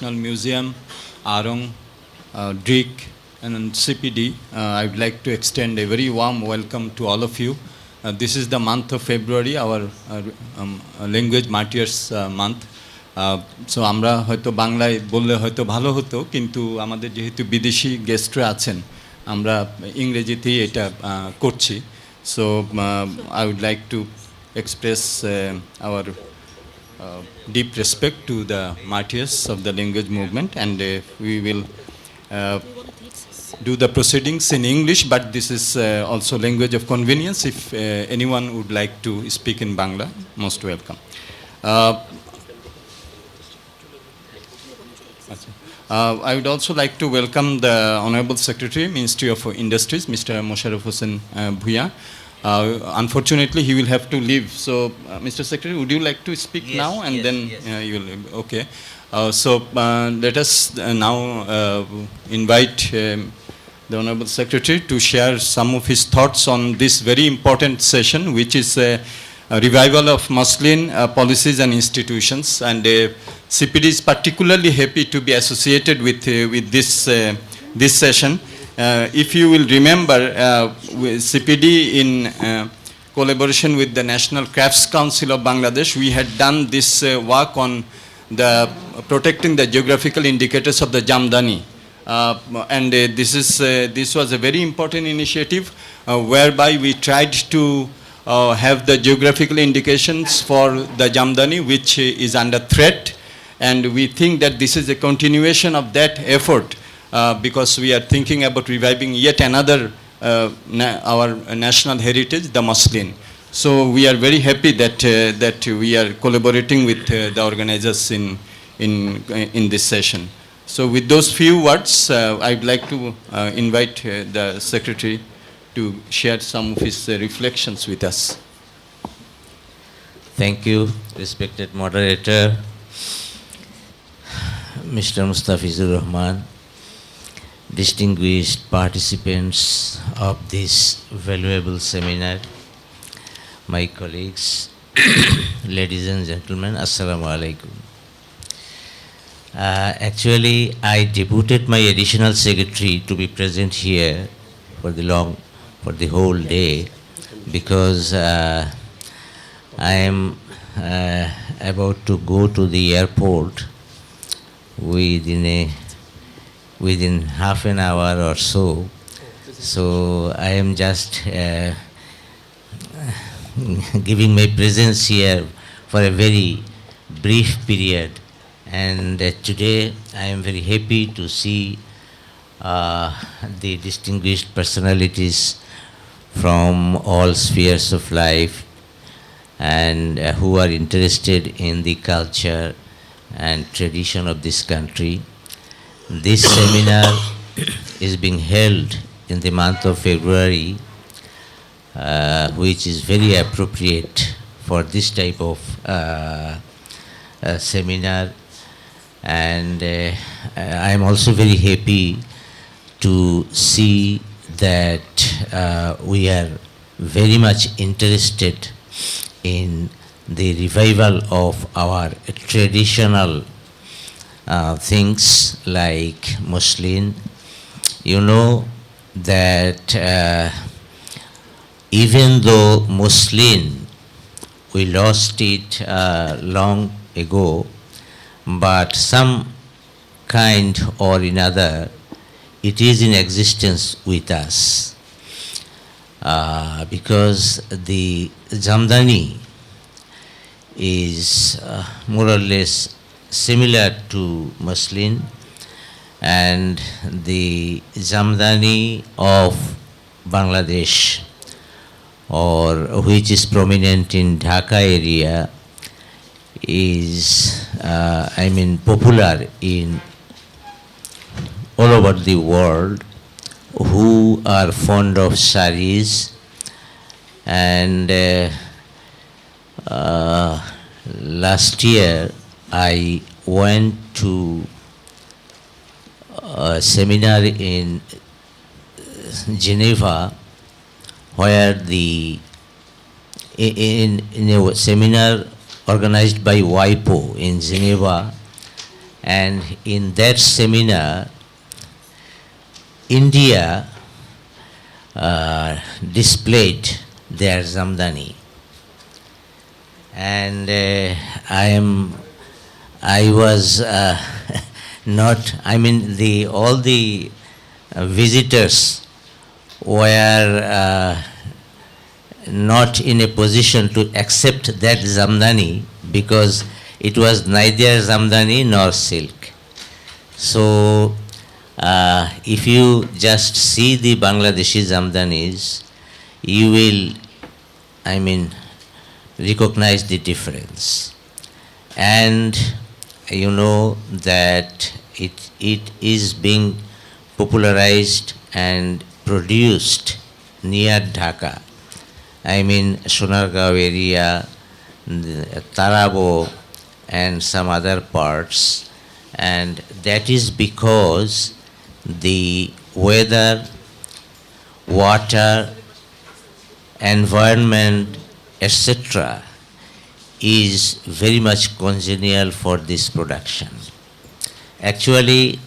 National Museum, Arong, DRIC, and CPD, I would like to extend a very warm welcome to all of you. This is the month of February, our language martyrs month. So আমরা হয়তো বাংলায় বললে হয়তো ভালো হতো, কিন্তু আমাদের যেহেতু বিদেশি গেস্টরা আছেন, আমরা ইংরেজিতেই এটা করছি. So I would like to express our deep respect to the martyrs of the language movement, and we will do the proceedings in English, but this is also language of convenience. If anyone would like to speak in Bangla, most welcome. I would also like to welcome the Honorable Secretary, Ministry of Industries, Mr. Mosharraf Hossain Bhuiya. Unfortunately, he will have to leave. So, Mr. Secretary, would you like to speak now, and then you will? Okay. So let us now invite the Honorable Secretary to share some of his thoughts on this very important session, which is a revival of Muslin policies and institutions. And CPD is particularly happy to be associated with this session. If you will remember, CPD in collaboration with the National Crafts Council of Bangladesh, we had done this work on the protecting the geographical indicators of the Jamdani. And this was a very important initiative whereby we tried to have the geographical indications for the Jamdani, which is under threat. And we think that this is a continuation of that effort, because we are thinking about reviving yet another our national heritage, the Muslin. So we are very happy that we are collaborating with the organizers in this session. So with those few words, I'd like to invite the Secretary to share some of his reflections with us. Thank you, respected moderator, Mr. Mustafizur Rahman, distinguished participants of this valuable seminar, my colleagues, ladies and gentlemen, Assalamu alaikum. Actually, I deputed my additional secretary to be present here for the whole day, because I am about to go to the airport within half an hour or so. So I am just giving my presence here for a very brief period. And today I am very happy to see the distinguished personalities from all spheres of life, and who are interested in the culture and tradition of this country. This seminar is being held in the month of February, which is very appropriate for this type of seminar. And I am also very happy to see that we are very much interested in the revival of our traditional things like Muslin. You know that even though Muslin, we lost it long ago, but some kind or another, it is in existence with us. Because the Jamdani is more or less similar to Muslin, and the Jamdani of Bangladesh, or which is prominent in Dhaka area, is popular in all over the world, who are fond of saris. And last year I went to a seminar in Geneva, where in a seminar organized by WIPO in Geneva, And in that seminar, India displayed their Zamdani. And I was not, I mean, all the visitors were not in a position to accept that Zamdani because it was neither Zamdani nor silk. So if you just see the Bangladeshi Zamdanis, you will, I mean, recognize the difference. And you know that it is being popularized and produced near Dhaka. I mean, Sonargaon area, Tarabo, and some other parts. And that is because the weather, water, environment, etc., is very much congenial for this production. Actually,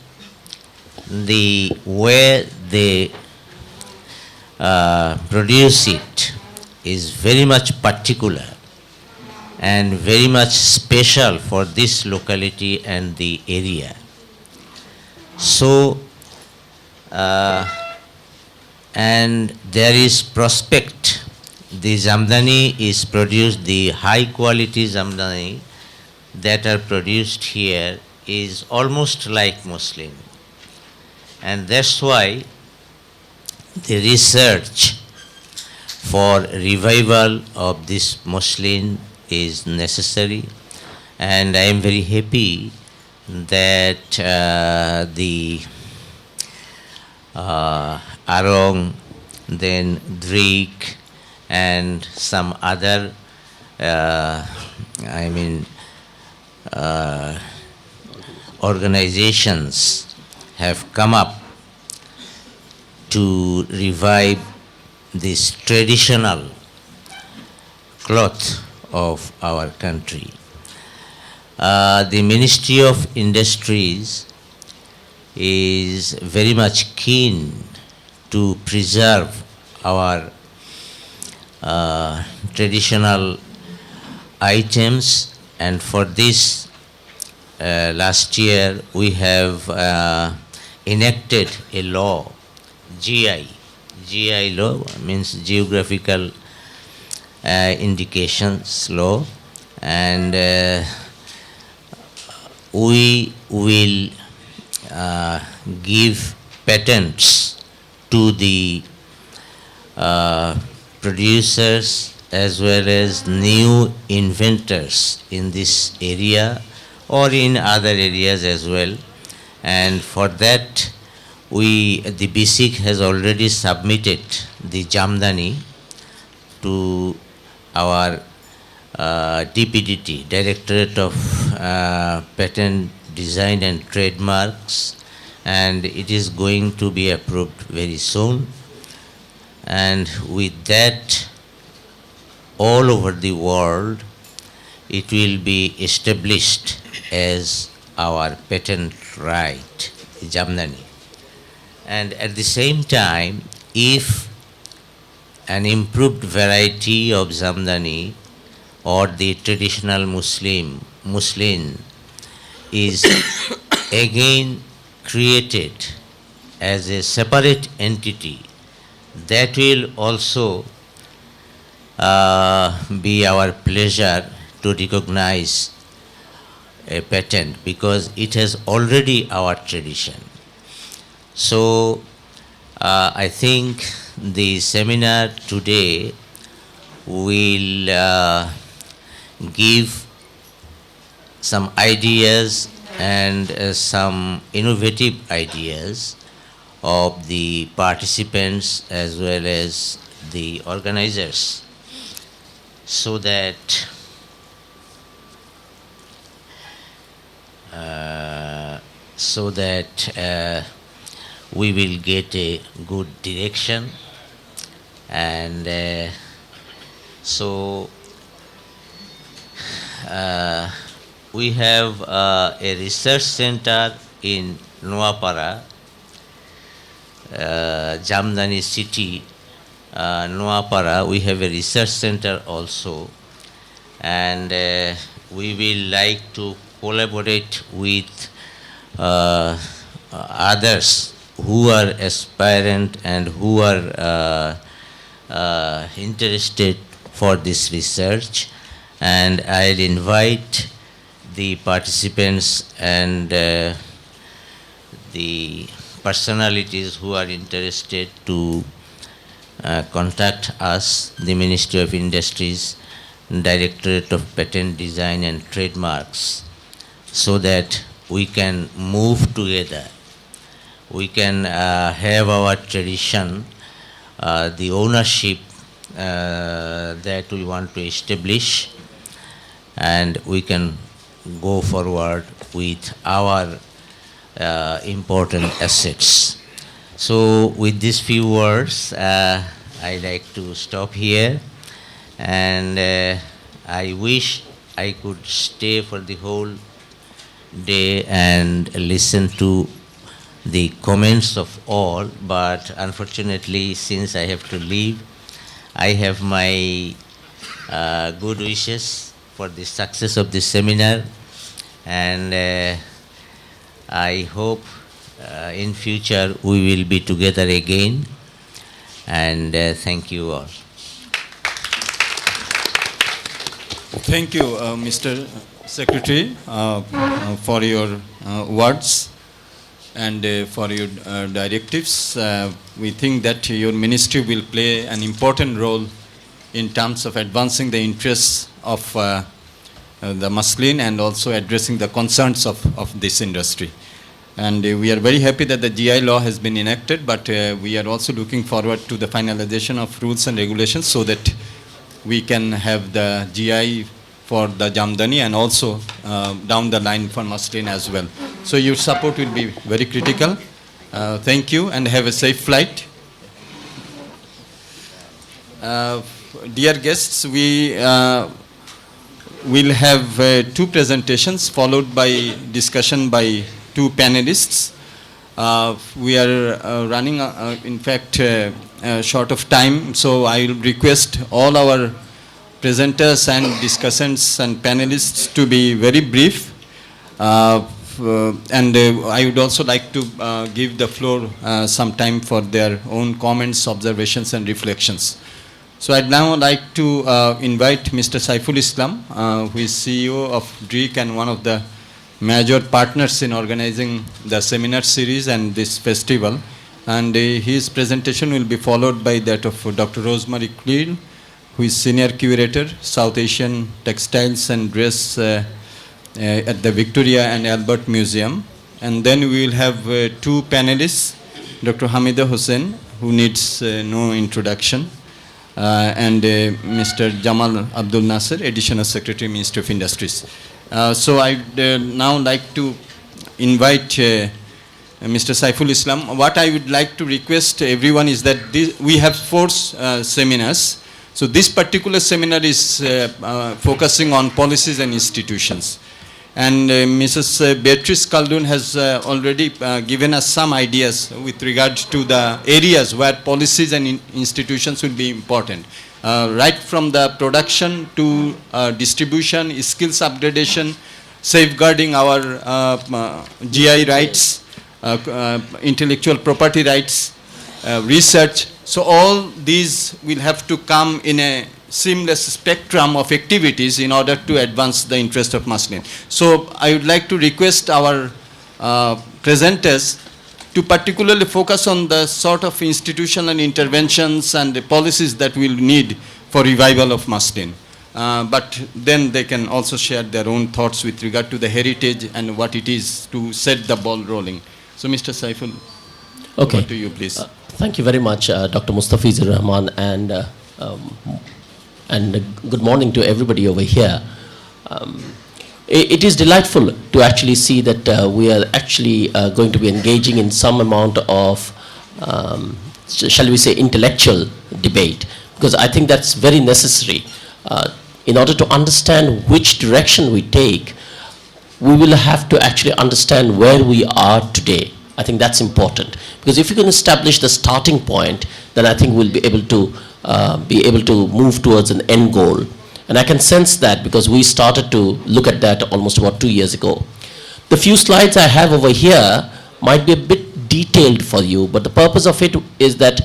the way they produce it is very much particular and very much special for this locality and the area. So, and there is prospect. The Zamdani is produced, the high quality Zamdani that are produced here is almost like Muslin. And that's why the research for revival of this Muslin is necessary. And I am very happy that the Arong, then Drake, and some other, organizations have come up to revive this traditional cloth of our country. The Ministry of Industries is very much keen to preserve our traditional items, and for this last year we have enacted a law, GI law means geographical indications law, and we will give patents to the producers as well as new inventors in this area or in other areas as well. And for that, the BSIC has already submitted the Jamdani to our DPDT, Directorate of Patent Design and Trademarks, and it is going to be approved very soon. And with that, all over the world, it will be established as our patent right, Jamdani. And at the same time, if an improved variety of Jamdani or the traditional Muslin is again created as a separate entity, that will also be our pleasure to recognize a patent because it has already our tradition. So I think the seminar today will give some ideas and some innovative ideas of the participants as well as the organizers, so that we will get a good direction, and so we have a research center in Noapara, Jamdani city, Noapara. We have a research center also, and we will like to collaborate with others who are aspirant and who are interested for this research, and I'll invite the participants and the personalities who are interested to contact us, the Ministry of Industries, Directorate of Patent Design and Trademarks, so that we can move together. We can have our tradition, the ownership that we want to establish, and we can go forward with our important assets. So with these few words, I like to stop here, and I wish I could stay for the whole day and listen to the comments of all, but unfortunately, since I have to leave, I have my good wishes for the success of this seminar, and I hope in future we will be together again, and thank you all. Thank you, Mr. Secretary, for your words and for your directives. We think that your ministry will play an important role in terms of advancing the interests of the Muslin and also addressing the concerns of this industry. And we are very happy that the GI law has been enacted, but we are also looking forward to the finalization of rules and regulations so that we can have the GI for the Jamdani and also down the line for Muslin as well. So your support will be very critical. Thank you and have a safe flight. Dear guests, we will have two presentations followed by discussion by two panelists. We are running, in fact, short of time, so I will request all our presenters and discussants and panelists to be very brief. And I would also like to give the floor some time for their own comments, observations, and reflections. So I'd now like to invite Mr. Saiful Islam, who is CEO of DREEC and one of the major partners in organizing the seminar series and this festival. And his presentation will be followed by that of Dr. Rosemary Cleal, who is Senior Curator, South Asian Textiles and Dress at the Victoria and Albert Museum. And then we will have two panelists, Dr. Hamida Hussain, who needs no introduction, and Mr. Jamal Abdul Nasser, Additional Secretary, Ministry of Industries. So I'd now like to invite Mr. Saiful Islam. What I would like to request everyone is that we have four seminars. So this particular seminar is focusing on policies and institutions. And Mrs. Beatrice Khaldun has already given us some ideas with regard to the areas where policies and institutions will be important. Right from the production to distribution, skills upgradation, safeguarding our GI rights, intellectual property rights, research. So all these will have to come in a seamless spectrum of activities in order to advance the interest of Muslin. So I would like to request our presenters to particularly focus on the sort of institutional interventions and the policies that we'll need for revival of Muslin. But then they can also share their own thoughts with regard to the heritage and what it is to set the ball rolling. So Mr. Saiful, over to you, please. Thank you very much, Dr. Mustafizur Rahman, and good morning to everybody over here. It is delightful to actually see that we are actually going to be engaging in some amount of, shall we say, intellectual debate, because I think that's very necessary in order to understand which direction we take. we will have to actually understand where we are today. I think that's important, because if you can establish the starting point, then I think we'll be able to move towards an end goal. And I can sense that because we started to look at that almost about 2 years ago. The few slides I have over here might be a bit detailed for you, but the purpose of it is that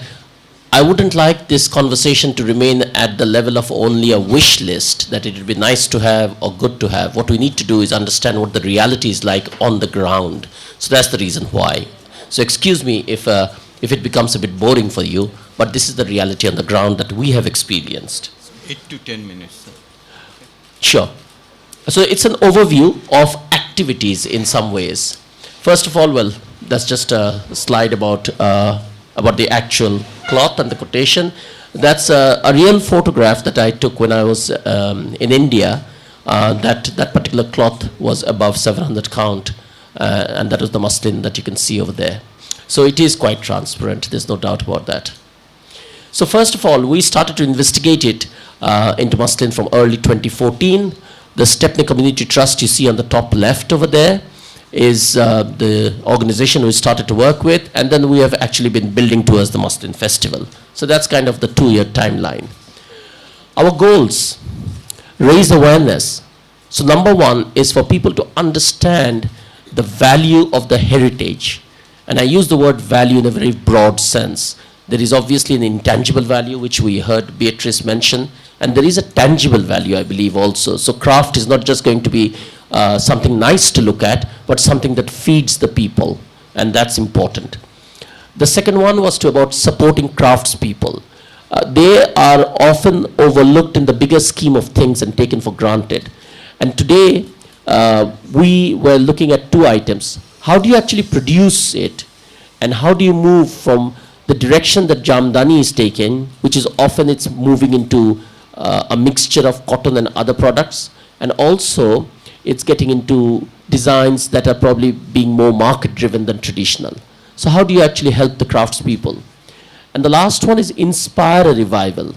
I wouldn't like this conversation to remain at the level of only a wish list, that it would be nice to have or good to have. What we need to do is understand what the reality is like on the ground. So that's the reason why. So excuse me if it becomes a bit boring for you, but this is the reality on the ground that we have experienced. 8 to 10 minutes. Sir. Sure. So it's an overview of activities in some ways. First of all, well, that's just a slide about the actual cloth and the quotation. That's a real photograph that I took when I was in India. That particular cloth was above 700 count, and that was the muslin that you can see over there. So it is quite transparent, there's no doubt about that. So first of all, we started to investigate it into muslin from early 2014. The Stepney Community Trust you see on the top left over there is the organization we started to work with, and then we have actually been building towards the Muslin Festival. So that's kind of the 2-year timeline. Our goals: raise awareness. So number one is for people to understand the value of the heritage. And I use the word value in a very broad sense. There is obviously an intangible value, which we heard Beatrice mention, and there is a tangible value, I believe, also. So craft is not just going to be something nice to look at, but something that feeds the people, and that's important. The second one was about supporting craftspeople. They are often overlooked in the bigger scheme of things and taken for granted. And today, we were looking at 2 items. How do you actually produce it? And how do you move from the direction that Jamdani is taking, which is often it's moving into a mixture of cotton and other products, and also it's getting into designs that are probably being more market driven than traditional. So how do you actually help the craftspeople? And the last one is inspire a revival.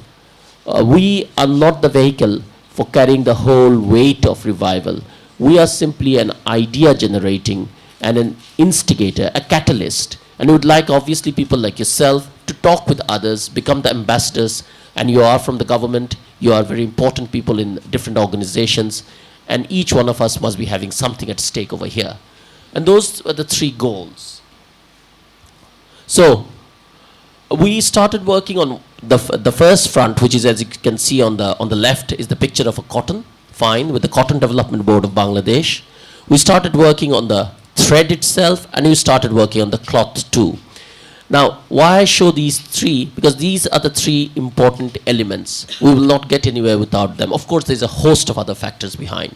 We are not the vehicle for carrying the whole weight of revival. We are simply an idea generating and an instigator, a catalyst. And we would like obviously people like yourself to talk with others, become the ambassadors, and you are from the government, you are very important people in different organizations, and each one of us must be having something at stake over here. And those were the 3 goals. So we started working on the first front, which is, as you can see on the left, is the picture of a cotton, fine, with the Cotton Development Board of Bangladesh. We started working on the thread itself, and we started working on the cloth too. Now, why I show these 3? Because these are the 3 important elements. We will not get anywhere without them. Of course, there's a host of other factors behind.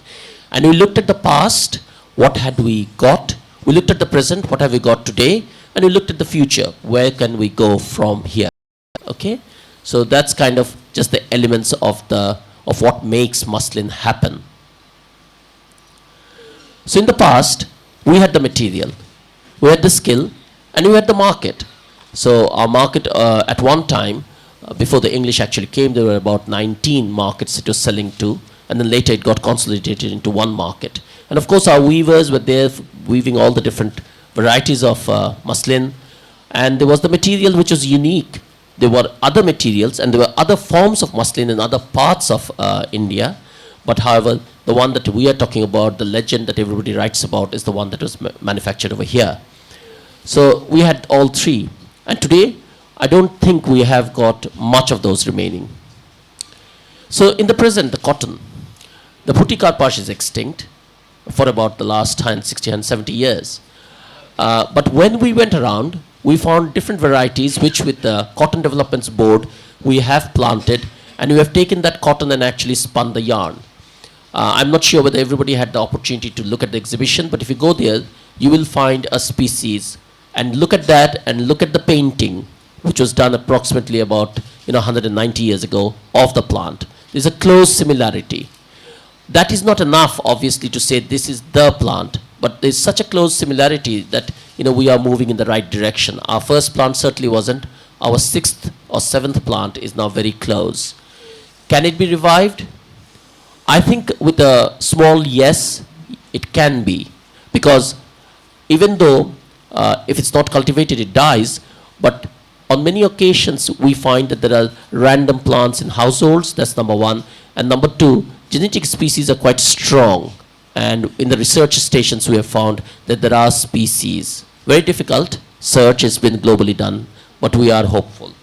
And we looked at the past, what had we got? We looked at the present, what have we got today? And we looked at the future, where can we go from here? Okay? So that's kind of just the elements of what makes muslin happen. So in the past, we had the material, we had the skill, and we had the market. So our market at one time, before the English actually came, there were about 19 markets it was selling to, and then later it got consolidated into one market. And of course our weavers were there weaving all the different varieties of muslin, and there was the material which was unique. There were other materials and there were other forms of muslin in other parts of India, but however, the one that we are talking about, the legend that everybody writes about, is the one that was manufactured over here. So we had all 3. And today, I don't think we have got much of those remaining. So in the present, the cotton, the Bhuti Karpash is extinct for about the last 60 and 70 years. But when we went around, we found different varieties which with the Cotton Development Board we have planted, and we have taken that cotton and actually spun the yarn. I'm not sure whether everybody had the opportunity to look at the exhibition, but if you go there, you will find a species. And look at that, and look at the painting, which was done approximately about 190 years ago of the plant. There's a close similarity. That is not enough, obviously, to say this is the plant, but there's such a close similarity that we are moving in the right direction. Our first plant certainly wasn't. Our 6th or 7th plant is now very close. Can it be revived? I think with a small yes, it can be. Because even though if it's not cultivated, it dies, but on many occasions we find that there are random plants in households, that's number one. And number two, genetic species are quite strong. And in the research stations we have found that there are species. Very difficult search has been globally done, but we are hopeful.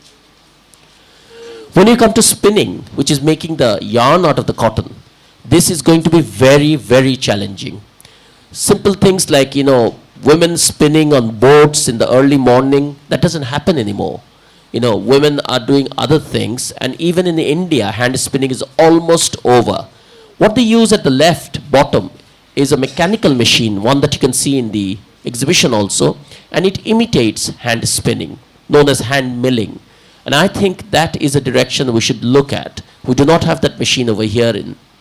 When you come to spinning, which is making the yarn out of the cotton, this is going to be very, very challenging. Simple things like, women spinning on boats in the early morning, that doesn't happen anymore. Women are doing other things, and even in India, hand spinning is almost over. What they use at the left bottom is a mechanical machine, one that you can see in the exhibition also, and it imitates hand spinning, known as hand milling. And I think that is a direction we should look at. We do not have that machine over here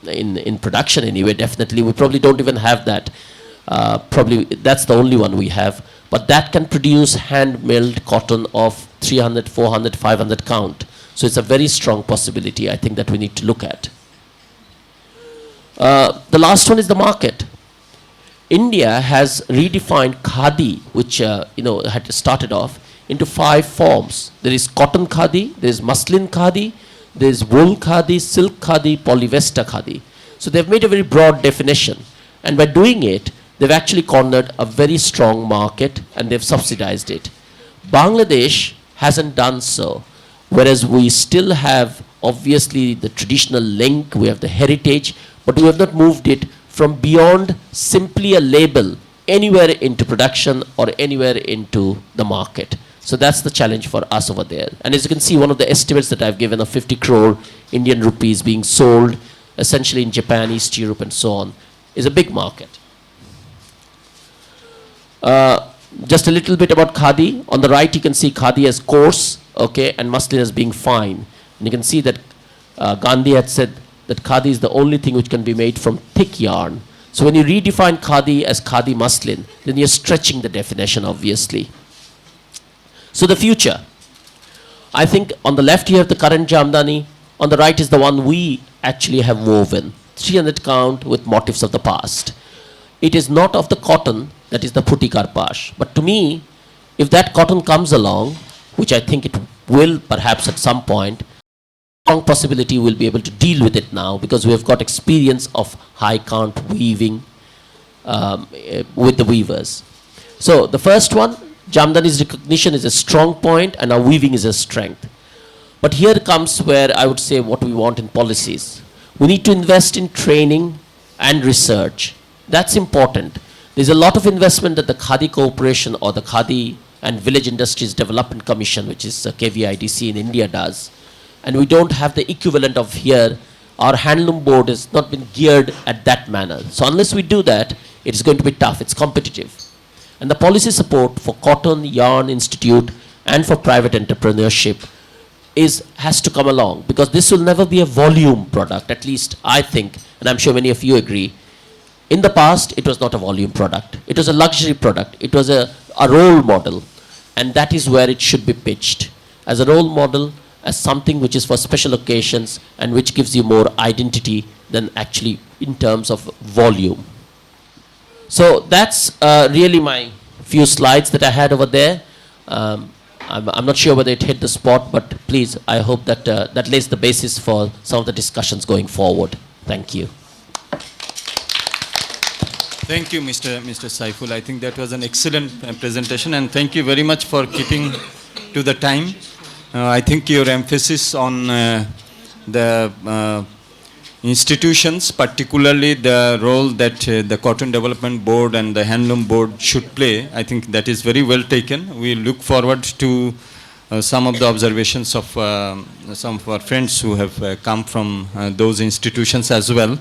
in production anyway, definitely. We probably don't even have that. Probably that's the only one we have. But that can produce hand-milled cotton of 300, 400, 500 count. So it's a very strong possibility, I think, that we need to look at. The last one is the market. India has redefined khadi, which had started off, into 5 forms. There is cotton khadi, there is muslin khadi, there is wool khadi, silk khadi, polyester khadi. So they've made a very broad definition. And by doing it, they've actually cornered a very strong market and they've subsidized it. Bangladesh hasn't done so, whereas we still have obviously the traditional link, we have the heritage, but we have not moved it from beyond simply a label anywhere into production or anywhere into the market. So that's the challenge for us over there. And as you can see, one of the estimates that I've given of 50 crore Indian rupees being sold essentially in Japan, East Europe and so on is a big market. Just a little bit about khadi. On the right you can see khadi as coarse, okay, and muslin as being fine. And you can see that Gandhi had said that khadi is the only thing which can be made from thick yarn. So when you redefine khadi as khadi muslin, then you're stretching the definition obviously. So the future. I think on the left you have the current jamdani, on the right is the one we actually have woven. 300 count with motifs of the past. It is not of the cotton that is the putti karpash. But to me, if that cotton comes along, which I think it will perhaps at some point, strong possibility we'll be able to deal with it now because we have got experience of high count weaving with the weavers. So the first one, Jamdani's recognition is a strong point and our weaving is a strength. But here comes where I would say what we want in policies. We need to invest in training and research. That's important. There's a lot of investment that the Khadi Corporation or the Khadi and Village Industries Development Commission, which is KVIDC in India, does. And we don't have the equivalent of here. Our handloom board has not been geared at that manner. So unless we do that, it's going to be tough. It's competitive. And the policy support for Cotton Yarn Institute and for private entrepreneurship has to come along because this will never be a volume product, at least I think, and I'm sure many of you agree. In the past, it was not a volume product. It was a luxury product. It was a role model. And that is where it should be pitched. As a role model, as something which is for special occasions and which gives you more identity than actually in terms of volume. So that's really my few slides that I had over there. I'm not sure whether it hit the spot, but please, I hope that that lays the basis for some of the discussions going forward. Thank you. Thank you, Mr. Saiful. I think that was an excellent presentation, and thank you very much for keeping to the time. I think your emphasis on the institutions, particularly the role that the Cotton Development Board and the Handloom Board should play, I think that is very well taken. We look forward to some of the observations of some of our friends who have come from those institutions as well.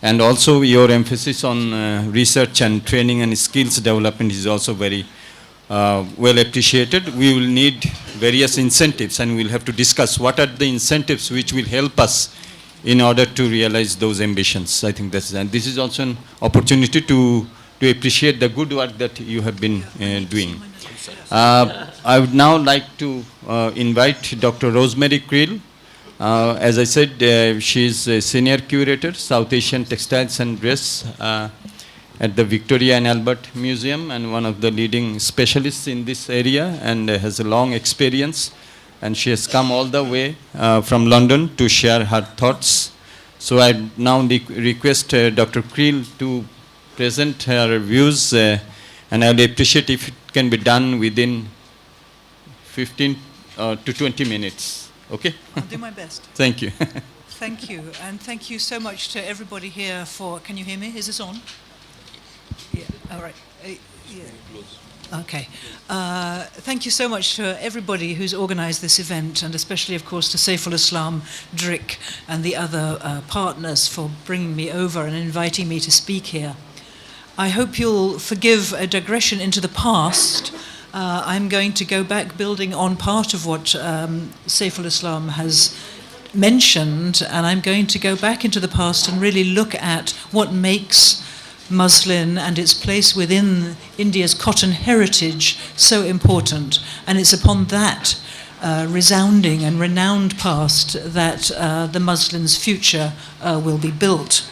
And also your emphasis on research and training and skills development is also very well appreciated. We will need various incentives and we'll have to discuss what are the incentives which will help us in order to realize those ambitions. I think this is also an opportunity to appreciate the good work that you have been doing. I would now like to invite Dr. Rosemary Creel. As I said, she is a senior curator, South Asian Textiles and Dress at the Victoria and Albert Museum and one of the leading specialists in this area and has a long experience. And she has come all the way from London to share her thoughts. So I now request Dr. Creel to present her views, and I would appreciate if it can be done within 15 to 20 minutes. Okay? I'll do my best. Thank you. Thank you, and thank you so much to everybody here for. Can you hear me? Is this on? Yeah. All right. Yeah. Okay. Thank you so much to everybody who's organised this event, and especially, of course, to Saiful Islam, Drick, and the other partners for bringing me over and inviting me to speak here. I hope you'll forgive a digression into the past. I'm going to go back building on part of what Saiful Islam has mentioned, and I'm going to go back into the past and really look at what makes muslin and its place within India's cotton heritage so important. And it's upon that resounding and renowned past that the muslin's future will be built.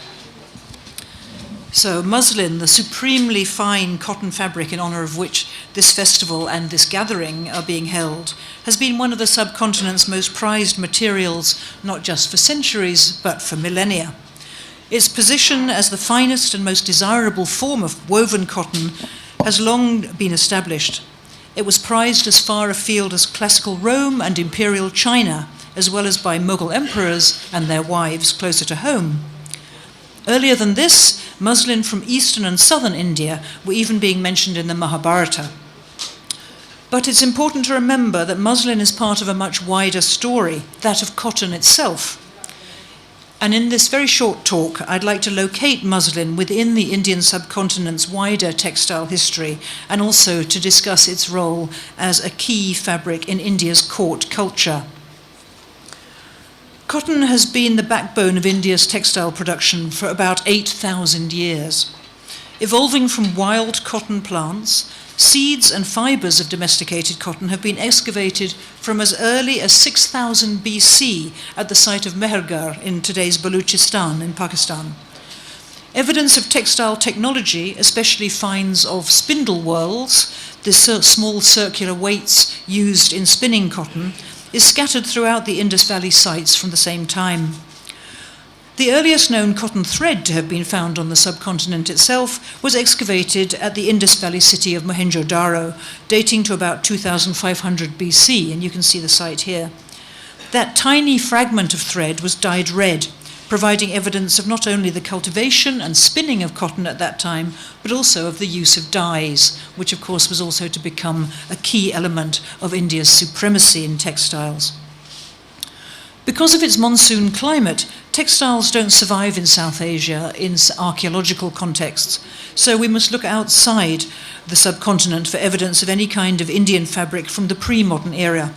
So muslin, the supremely fine cotton fabric in honour of which this festival and this gathering are being held, has been one of the subcontinent's most prized materials, not just for centuries, but for millennia. Its position as the finest and most desirable form of woven cotton has long been established. It was prized as far afield as classical Rome and imperial China, as well as by Mughal emperors and their wives closer to home. Earlier than this, muslin from eastern and southern India were even being mentioned in the Mahabharata. But it's important to remember that muslin is part of a much wider story, that of cotton itself. And in this very short talk, I'd like to locate muslin within the Indian subcontinent's wider textile history, and also to discuss its role as a key fabric in India's court culture. Cotton has been the backbone of India's textile production for about 8,000 years. Evolving from wild cotton plants, seeds and fibers of domesticated cotton have been excavated from as early as 6000 BC at the site of Mehergarh in today's Baluchistan in Pakistan. Evidence of textile technology, especially finds of spindle whorls, the small circular weights used in spinning cotton, is scattered throughout the Indus Valley sites from the same time. The earliest known cotton thread to have been found on the subcontinent itself was excavated at the Indus Valley city of Mohenjo-Daro, dating to about 2500 BC, and you can see the site here. That tiny fragment of thread was dyed red, providing evidence of not only the cultivation and spinning of cotton at that time, but also of the use of dyes, which of course was also to become a key element of India's supremacy in textiles. Because of its monsoon climate, textiles don't survive in South Asia in archaeological contexts, so we must look outside the subcontinent for evidence of any kind of Indian fabric from the pre-modern era.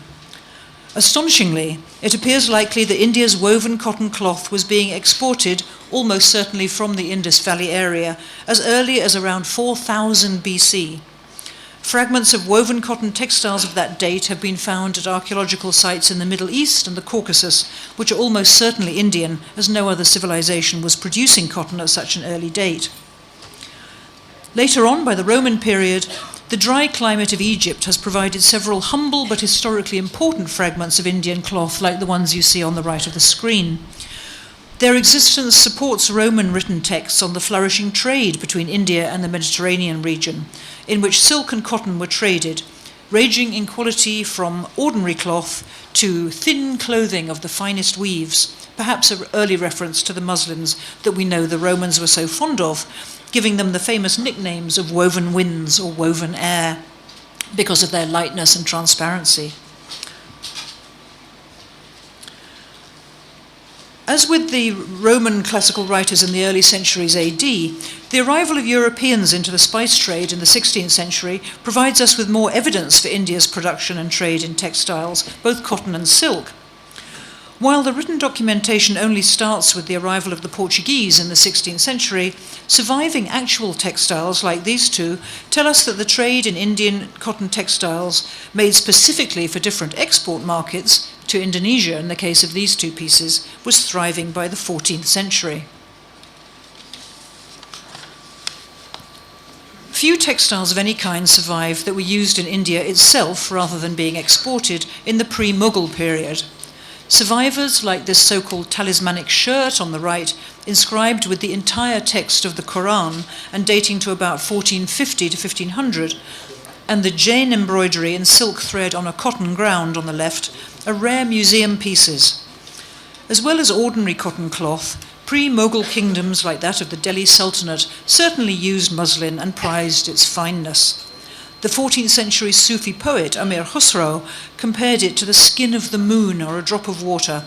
Astonishingly, it appears likely that India's woven cotton cloth was being exported, almost certainly from the Indus Valley area, as early as around 4000 BC. Fragments of woven cotton textiles of that date have been found at archaeological sites in the Middle East and the Caucasus, which are almost certainly Indian, as no other civilization was producing cotton at such an early date. Later on, by the Roman period, the dry climate of Egypt has provided several humble but historically important fragments of Indian cloth, like the ones you see on the right of the screen. Their existence supports Roman written texts on the flourishing trade between India and the Mediterranean region, in which silk and cotton were traded, ranging in quality from ordinary cloth to thin clothing of the finest weaves, perhaps an early reference to the muslins that we know the Romans were so fond of, giving them the famous nicknames of woven winds or woven air because of their lightness and transparency. As with the Roman classical writers in the early centuries AD, the arrival of Europeans into the spice trade in the 16th century provides us with more evidence for India's production and trade in textiles, both cotton and silk. While the written documentation only starts with the arrival of the Portuguese in the 16th century, surviving actual textiles like these two tell us that the trade in Indian cotton textiles made specifically for different export markets, to Indonesia in the case of these two pieces, was thriving by the 14th century. Few textiles of any kind survive that were used in India itself rather than being exported in the pre-Mughal period. Survivors like this so-called talismanic shirt on the right, inscribed with the entire text of the Quran and dating to about 1450 to 1500, and the Jain embroidery in silk thread on a cotton ground on the left, are rare museum pieces. As well as ordinary cotton cloth, pre-Mughal kingdoms like that of the Delhi Sultanate certainly used muslin and prized its fineness. The 14th century Sufi poet Amir Khusro compared it to the skin of the moon or a drop of water,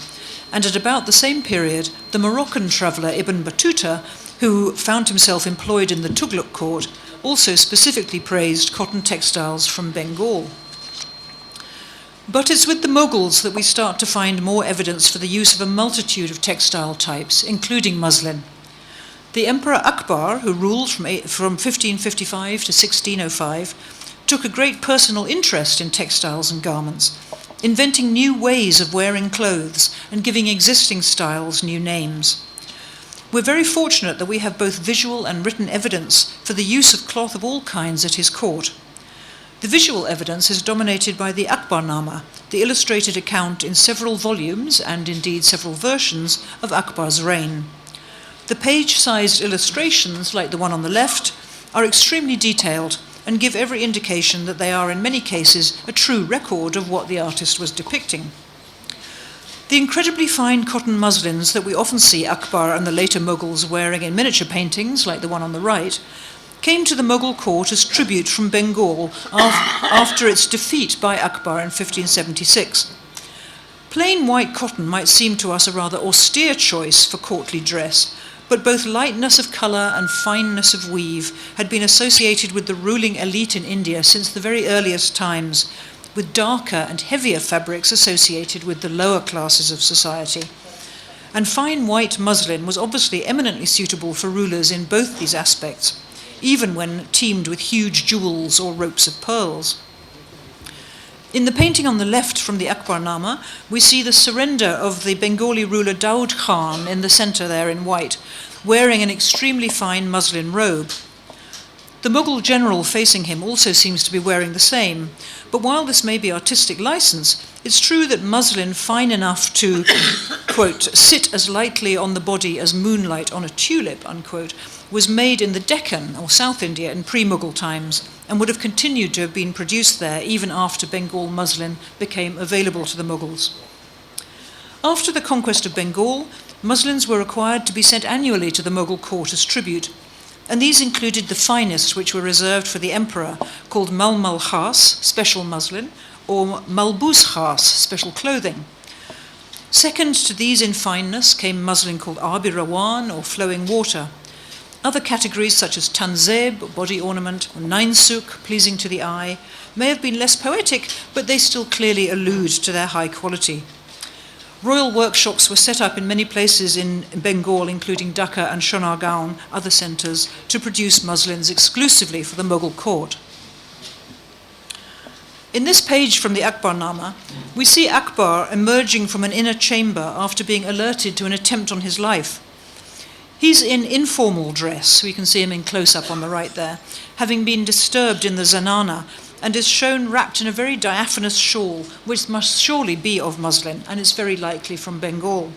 and at about the same period, the Moroccan traveller Ibn Battuta, who found himself employed in the Tughlaq court, also specifically praised cotton textiles from Bengal. But it's with the Mughals that we start to find more evidence for the use of a multitude of textile types, including muslin. The Emperor Akbar, who ruled from 1555 to 1605, took a great personal interest in textiles and garments, inventing new ways of wearing clothes and giving existing styles new names. We're very fortunate that we have both visual and written evidence for the use of cloth of all kinds at his court. The visual evidence is dominated by the Akbarnama, the illustrated account in several volumes, and indeed several versions, of Akbar's reign. The page-sized illustrations, like the one on the left, are extremely detailed and give every indication that they are in many cases a true record of what the artist was depicting. The incredibly fine cotton muslins that we often see Akbar and the later Mughals wearing in miniature paintings, like the one on the right, came to the Mughal court as tribute from Bengal after its defeat by Akbar in 1576. Plain white cotton might seem to us a rather austere choice for courtly dress, but both lightness of colour and fineness of weave had been associated with the ruling elite in India since the very earliest times, with darker and heavier fabrics associated with the lower classes of society. And fine white muslin was obviously eminently suitable for rulers in both these aspects, even when teamed with huge jewels or ropes of pearls. In the painting on the left from the Akbarnama, we see the surrender of the Bengali ruler Daud Khan in the centre there in white, wearing an extremely fine muslin robe. The Mughal general facing him also seems to be wearing the same, but while this may be artistic license, it's true that muslin fine enough to, quote, sit as lightly on the body as moonlight on a tulip, unquote, was made in the Deccan, or South India, in pre-Mughal times, and would have continued to have been produced there even after Bengal muslin became available to the Mughals. After the conquest of Bengal, muslins were required to be sent annually to the Mughal court as tribute, and these included the finest, which were reserved for the emperor, called Malmal Khas, special muslin, or Malbus Khas, special clothing. Second to these in fineness came muslin called Abi Rawan, or flowing water. Other categories such as tanzeb, body ornament, or ninsuk, pleasing to the eye, may have been less poetic, but they still clearly allude to their high quality. Royal workshops were set up in many places in Bengal, including Dhaka and Sonargaon, other centres, to produce muslins exclusively for the Mughal court. In this page from the Akbarnama, we see Akbar emerging from an inner chamber after being alerted to an attempt on his life. He's in informal dress, we can see him in close-up on the right there, having been disturbed in the zanana, and is shown wrapped in a very diaphanous shawl, which must surely be of muslin, and is very likely from Bengal.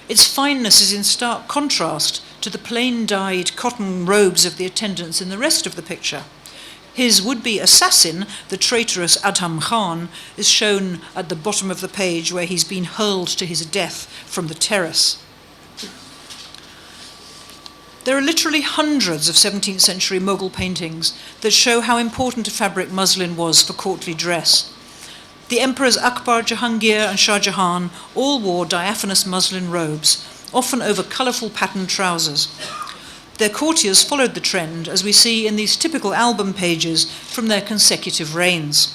Its fineness is in stark contrast to the plain-dyed cotton robes of the attendants in the rest of the picture. His would-be assassin, the traitorous Adham Khan, is shown at the bottom of the page where he's been hurled to his death from the terrace. There are literally hundreds of 17th century Mughal paintings that show how important a fabric muslin was for courtly dress. The emperors Akbar, Jahangir and Shah Jahan all wore diaphanous muslin robes, often over colourful patterned trousers. Their courtiers followed the trend, as we see in these typical album pages from their consecutive reigns.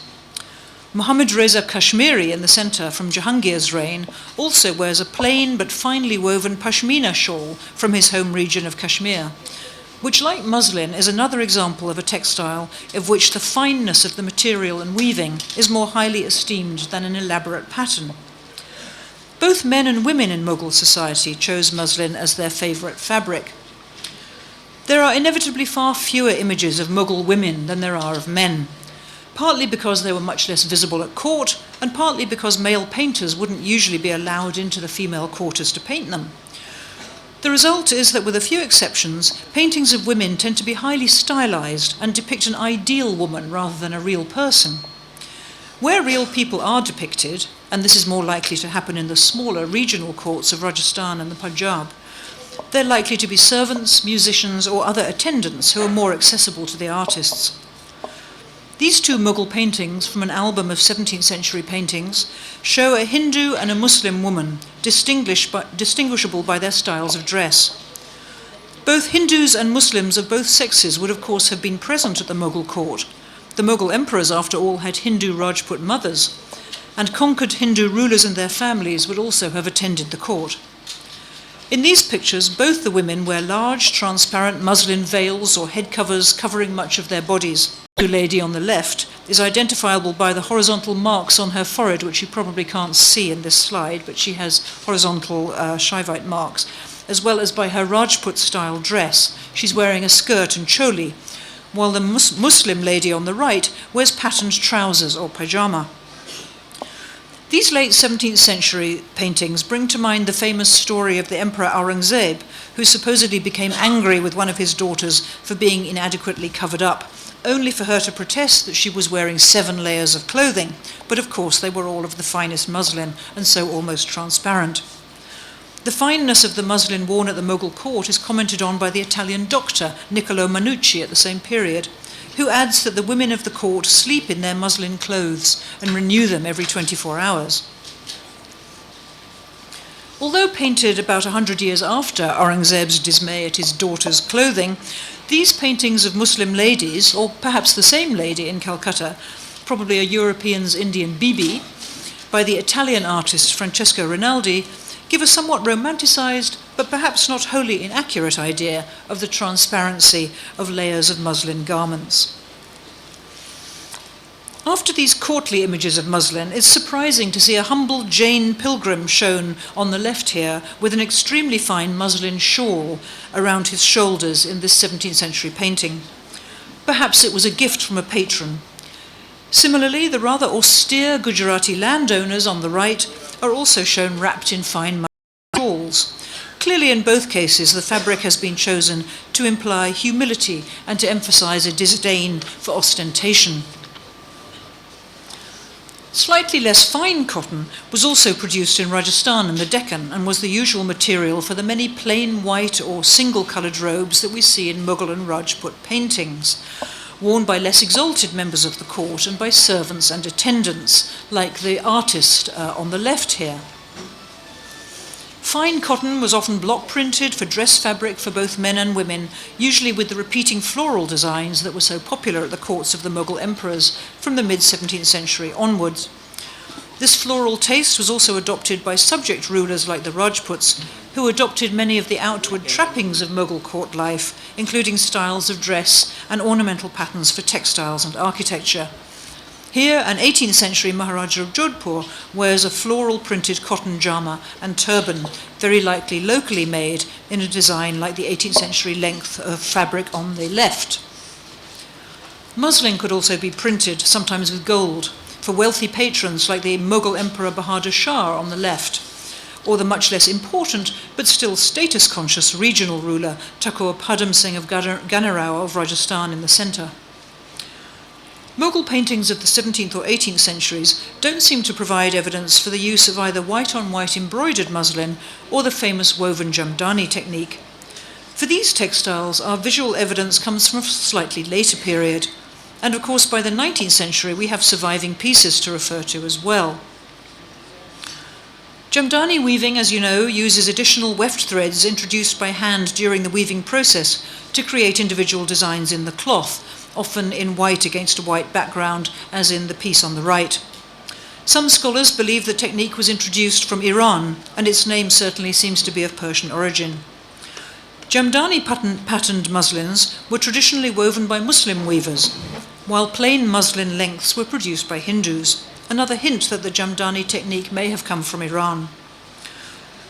Muhammad Reza Kashmiri in the centre from Jahangir's reign also wears a plain but finely woven pashmina shawl from his home region of Kashmir, which, like muslin, is another example of a textile of which the fineness of the material and weaving is more highly esteemed than an elaborate pattern. Both men and women in Mughal society chose muslin as their favourite fabric. There are inevitably far fewer images of Mughal women than there are of men, partly because they were much less visible at court, and partly because male painters wouldn't usually be allowed into the female quarters to paint them. The result is that, with a few exceptions, paintings of women tend to be highly stylized and depict an ideal woman rather than a real person. Where real people are depicted, and this is more likely to happen in the smaller regional courts of Rajasthan and the Punjab, they're likely to be servants, musicians, or other attendants who are more accessible to the artists. These two Mughal paintings from an album of 17th century paintings show a Hindu and a Muslim woman, distinguishable by their styles of dress. Both Hindus and Muslims of both sexes would of course have been present at the Mughal court. The Mughal emperors, after all, had Hindu Rajput mothers, and conquered Hindu rulers and their families would also have attended the court. In these pictures, both the women wear large, transparent muslin veils or head covers covering much of their bodies. The lady on the left is identifiable by the horizontal marks on her forehead, which you probably can't see in this slide, but she has horizontal Shaivite marks, as well as by her Rajput-style dress. She's wearing a skirt and choli, while the Muslim lady on the right wears patterned trousers or pajama. These late 17th century paintings bring to mind the famous story of the Emperor Aurangzeb, who supposedly became angry with one of his daughters for being inadequately covered up, only for her to protest that she was wearing 7 layers of clothing, but of course they were all of the finest muslin and so almost transparent. The fineness of the muslin worn at the Mughal court is commented on by the Italian doctor Niccolo Manucci at the same period, who adds that the women of the court sleep in their muslin clothes and renew them every 24 hours. Although painted about 100 years after Aurangzeb's dismay at his daughter's clothing, these paintings of Muslim ladies, or perhaps the same lady in Calcutta, probably a European's Indian Bibi, by the Italian artist Francesco Rinaldi, give a somewhat romanticized, but perhaps not wholly inaccurate idea of the transparency of layers of muslin garments. After these courtly images of muslin, it's surprising to see a humble Jain pilgrim shown on the left here with an extremely fine muslin shawl around his shoulders in this 17th century painting. Perhaps it was a gift from a patron. Similarly, the rather austere Gujarati landowners on the right are also shown wrapped in fine muslin shawls. Clearly, in both cases, the fabric has been chosen to imply humility and to emphasize a disdain for ostentation. Slightly less fine cotton was also produced in Rajasthan and the Deccan and was the usual material for the many plain white or single-coloured robes that we see in Mughal and Rajput paintings, worn by less exalted members of the court and by servants and attendants, like the artist on the left here. Fine cotton was often block printed for dress fabric for both men and women, usually with the repeating floral designs that were so popular at the courts of the Mughal emperors from the mid-17th century onwards. This floral taste was also adopted by subject rulers like the Rajputs, who adopted many of the outward trappings of Mughal court life, including styles of dress and ornamental patterns for textiles and architecture. Here, an 18th century Maharaja of Jodhpur wears a floral printed cotton jama and turban, very likely locally made in a design like the 18th century length of fabric on the left. Muslin could also be printed, sometimes with gold, for wealthy patrons like the Mughal Emperor Bahadur Shah on the left, or the much less important but still status-conscious regional ruler Thakur Padam Singh of Ganarao of Rajasthan in the centre. Mughal paintings of the 17th or 18th centuries don't seem to provide evidence for the use of either white-on-white embroidered muslin or the famous woven jamdani technique. For these textiles, our visual evidence comes from a slightly later period, and of course by the 19th century we have surviving pieces to refer to as well. Jamdani weaving, as you know, uses additional weft threads introduced by hand during the weaving process to create individual designs in the cloth, often in white against a white background, as in the piece on the right. Some scholars believe the technique was introduced from Iran, and its name certainly seems to be of Persian origin. Jamdani patterned muslins were traditionally woven by Muslim weavers, while plain muslin lengths were produced by Hindus, another hint that the Jamdani technique may have come from Iran.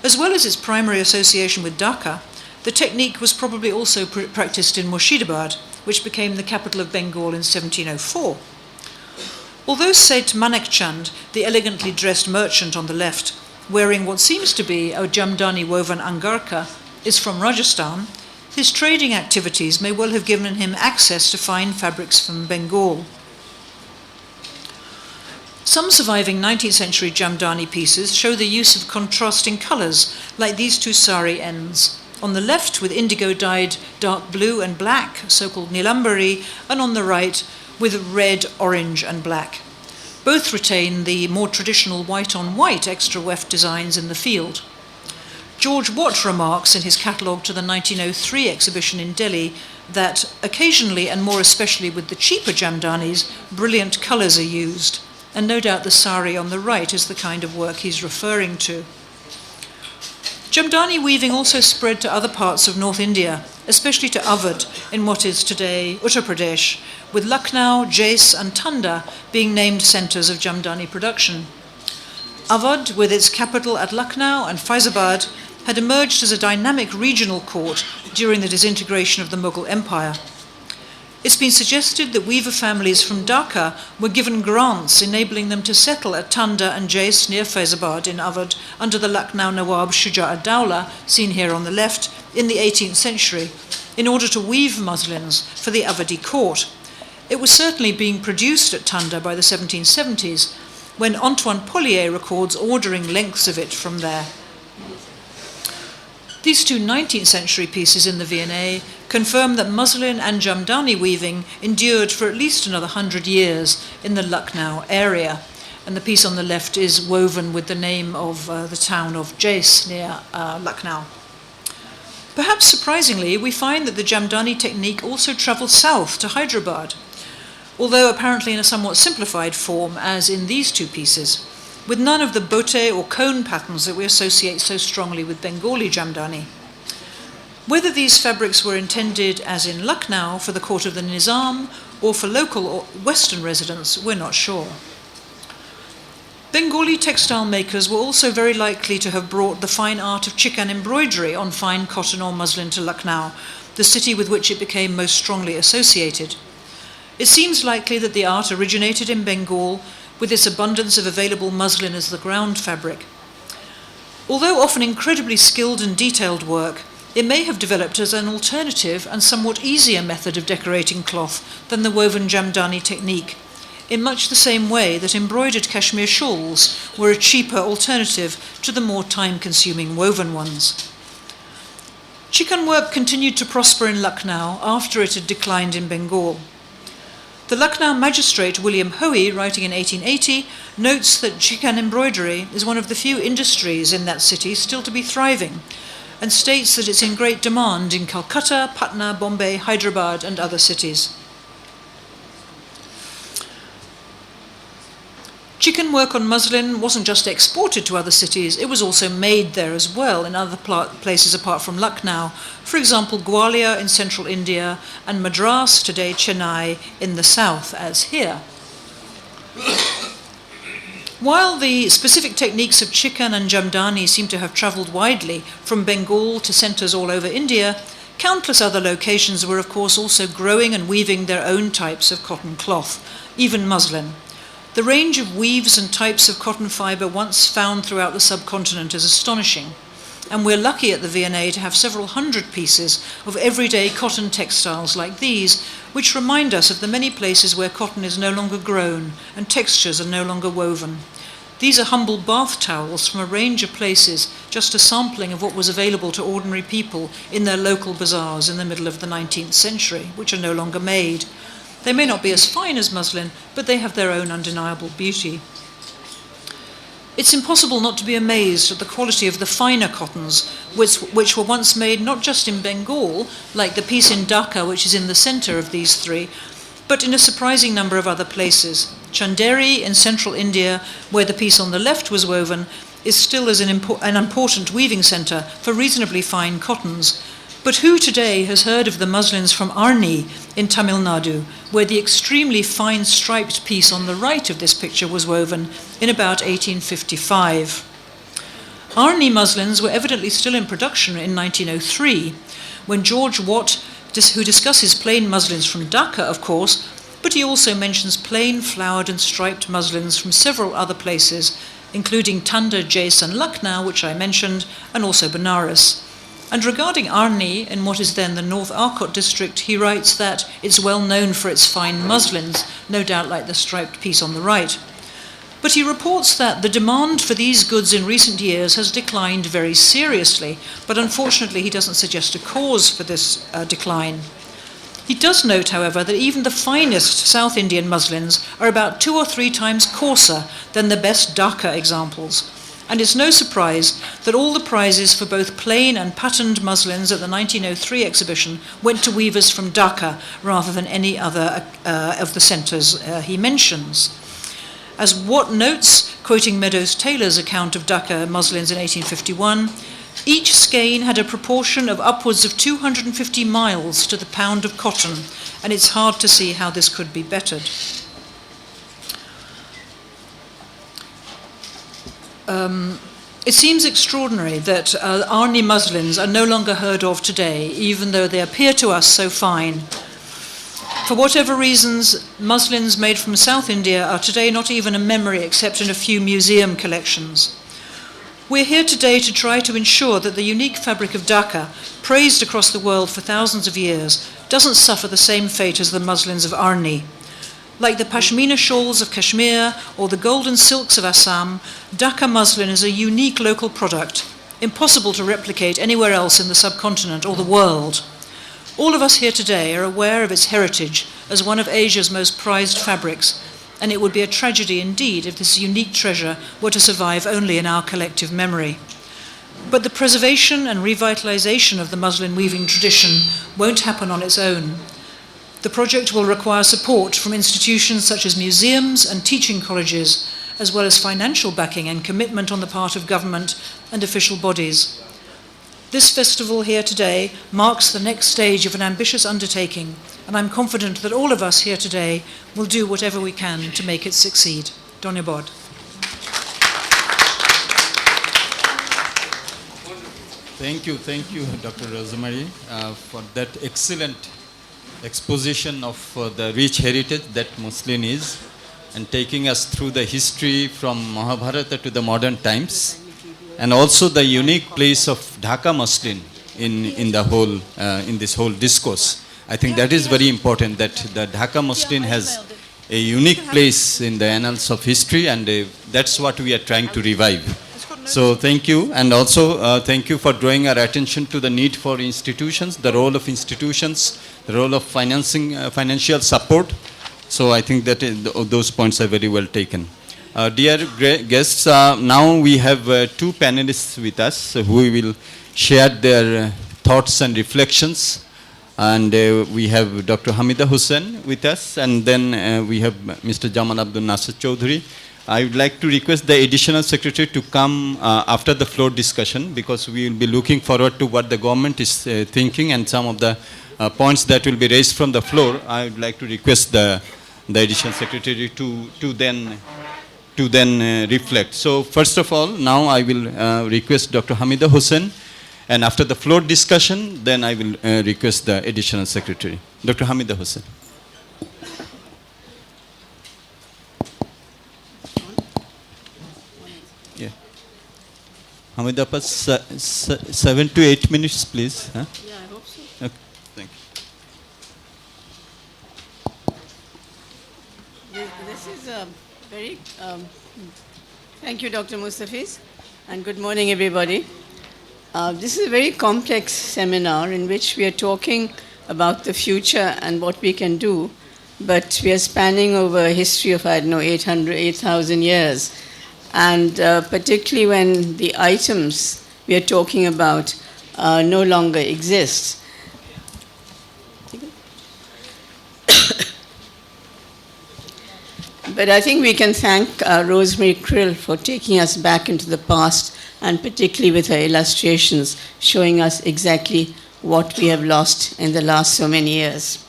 As well as its primary association with Dhaka, The technique was probably also practiced in Murshidabad, which became the capital of Bengal in 1704. Although Seth Manekchand, the elegantly dressed merchant on the left, wearing what seems to be a Jamdani woven angarka, is from Rajasthan, his trading activities may well have given him access to fine fabrics from Bengal. Some surviving 19th century Jamdani pieces show the use of contrasting colours, like these two sari ends. On the left with indigo dyed dark blue and black, so-called nilambari, and on the right with red, orange and black. Both retain the more traditional white-on-white extra weft designs in the field. George Watt remarks in his catalogue to the 1903 exhibition in Delhi that occasionally, and more especially with the cheaper Jamdanis, brilliant colours are used, and no doubt the sari on the right is the kind of work he's referring to. Jamdani weaving also spread to other parts of North India, especially to Awadh in what is today Uttar Pradesh, with Lucknow, Jais and Tanda being named centres of Jamdani production. Awadh, with its capital at Lucknow and Faizabad, had emerged as a dynamic regional court during the disintegration of the Mughal Empire. It's been suggested that weaver families from Dhaka were given grants enabling them to settle at Tanda and Jais near Faizabad in Awadh under the Lucknow Nawab Shuja ad-Dawla, seen here on the left, in the 18th century, in order to weave muslins for the Awadhi court. It was certainly being produced at Tanda by the 1770s, when Antoine Pollier records ordering lengths of it from there. These two 19th century pieces in the V&A confirm that muslin and Jamdani weaving endured for at least another 100 years in the Lucknow area. And the piece on the left is woven with the name of the town of Jais near Lucknow. Perhaps surprisingly, we find that the Jamdani technique also travelled south to Hyderabad, although apparently in a somewhat simplified form, as in these two pieces, with none of the bote or cone patterns that we associate so strongly with Bengali Jamdani. Whether these fabrics were intended, as in Lucknow, for the court of the Nizam or for local or Western residents, we're not sure. Bengali textile makers were also very likely to have brought the fine art of chikan embroidery on fine cotton or muslin to Lucknow, the city with which it became most strongly associated. It seems likely that the art originated in Bengal, with its abundance of available muslin as the ground fabric. Although often incredibly skilled and detailed work, it may have developed as an alternative and somewhat easier method of decorating cloth than the woven Jamdani technique, in much the same way that embroidered cashmere shawls were a cheaper alternative to the more time-consuming woven ones. Chikan work continued to prosper in Lucknow after it had declined in Bengal. The Lucknow magistrate William Hoey, writing in 1880, notes that chikan embroidery is one of the few industries in that city still to be thriving, and states that it's in great demand in Calcutta, Patna, Bombay, Hyderabad and other cities. Chikan work on muslin wasn't just exported to other cities, it was also made there as well in other places apart from Lucknow, for example Gwalior in central India and Madras, today Chennai, in the south, as here. While the specific techniques of chikan and Jamdani seem to have travelled widely from Bengal to centres all over India, countless other locations were of course also growing and weaving their own types of cotton cloth, even muslin. The range of weaves and types of cotton fibre once found throughout the subcontinent is astonishing, and we're lucky at the V&A to have several hundred pieces of everyday cotton textiles like these, which remind us of the many places where cotton is no longer grown and textures are no longer woven. These are humble bath towels from a range of places, just a sampling of what was available to ordinary people in their local bazaars in the middle of the 19th century, which are no longer made. They may not be as fine as muslin, but they have their own undeniable beauty. It's impossible not to be amazed at the quality of the finer cottons, which were once made not just in Bengal, like the piece in Dhaka, which is in the centre of these three, but in a surprising number of other places. Chanderi in central India, where the piece on the left was woven, is still as an important weaving centre for reasonably fine cottons. But who today has heard of the muslins from Arni in Tamil Nadu, where the extremely fine striped piece on the right of this picture was woven in about 1855? Arni muslins were evidently still in production in 1903, when George Watt, who discusses plain muslins from Dhaka, of course, but he also mentions plain flowered and striped muslins from several other places, including Tanda, Jais and Lucknow, which I mentioned, and also Benares. And regarding Arni, in what is then the North Arcot district, he writes that it's well known for its fine muslins, no doubt like the striped piece on the right. But he reports that the demand for these goods in recent years has declined very seriously, but unfortunately he doesn't suggest a cause for this decline. He does note, however, that even the finest South Indian muslins are about 2 or 3 times coarser than the best Dhaka examples. And it's no surprise that all the prizes for both plain and patterned muslins at the 1903 exhibition went to weavers from Dhaka rather than any other of the centres he mentions. As Watt notes, quoting Meadows Taylor's account of Dhaka muslins in 1851, each skein had a proportion of upwards of 250 miles to the pound of cotton, and it's hard to see how this could be bettered. It seems extraordinary that Arni muslins are no longer heard of today, even though they appear to us so fine. For whatever reasons, muslins made from South India are today not even a memory except in a few museum collections. We're here today to try to ensure that the unique fabric of Dhaka, praised across the world for thousands of years, doesn't suffer the same fate as the muslins of Arni. Like the pashmina shawls of Kashmir or the golden silks of Assam, Dhaka muslin is a unique local product, impossible to replicate anywhere else in the subcontinent or the world. All of us here today are aware of its heritage as one of Asia's most prized fabrics, and it would be a tragedy indeed if this unique treasure were to survive only in our collective memory. But the preservation and revitalization of the muslin weaving tradition won't happen on its own. The project will require support from institutions such as museums and teaching colleges, as well as financial backing and commitment on the part of government and official bodies. This festival here today marks the next stage of an ambitious undertaking, and I'm confident that all of us here today will do whatever we can to make it succeed. Dhanyabad. Thank you, Dr. Rosemary, for that excellent exposition of the rich heritage that Muslin is, and taking us through the history from Mahabharata to the modern times, and also the unique place of Dhaka muslin in this whole discourse. I think that is very important, that the Dhaka muslin has a unique place in the annals of history, and that's what we are trying to revive. So thank you, and also thank you for drawing our attention to the need for institutions, the role of institutions, the role of financial support. So I think that those points are very well taken. Dear guests, now we have 2 panelists with us who will share their thoughts and reflections. And we have Dr. Hamida Hussain with us, and then we have Mr. Jamal Abdul Nasser Chaudhary. I would like to request the additional secretary to come after the floor discussion, because we will be looking forward to what the government is thinking and some of the points that will be raised from the floor. I would like to request the additional secretary to then reflect. So first of all, now I will request Dr. Hamida Hussain, and after the floor discussion, then I will request the additional secretary. Dr. Hamida Hussain. Yeah. Hamida, 7 to 8 minutes, please. Huh? Yeah, I hope so. Okay. Thank you. This is a very, thank you, Dr. Mustafiz, and good morning, everybody. This is a very complex seminar in which we are talking about the future and what we can do, but we are spanning over a history of, 8,000 years. And particularly when the items we are talking about no longer exist. But I think we can thank Rosemary Krill for taking us back into the past, and particularly with her illustrations showing us exactly what we have lost in the last so many years.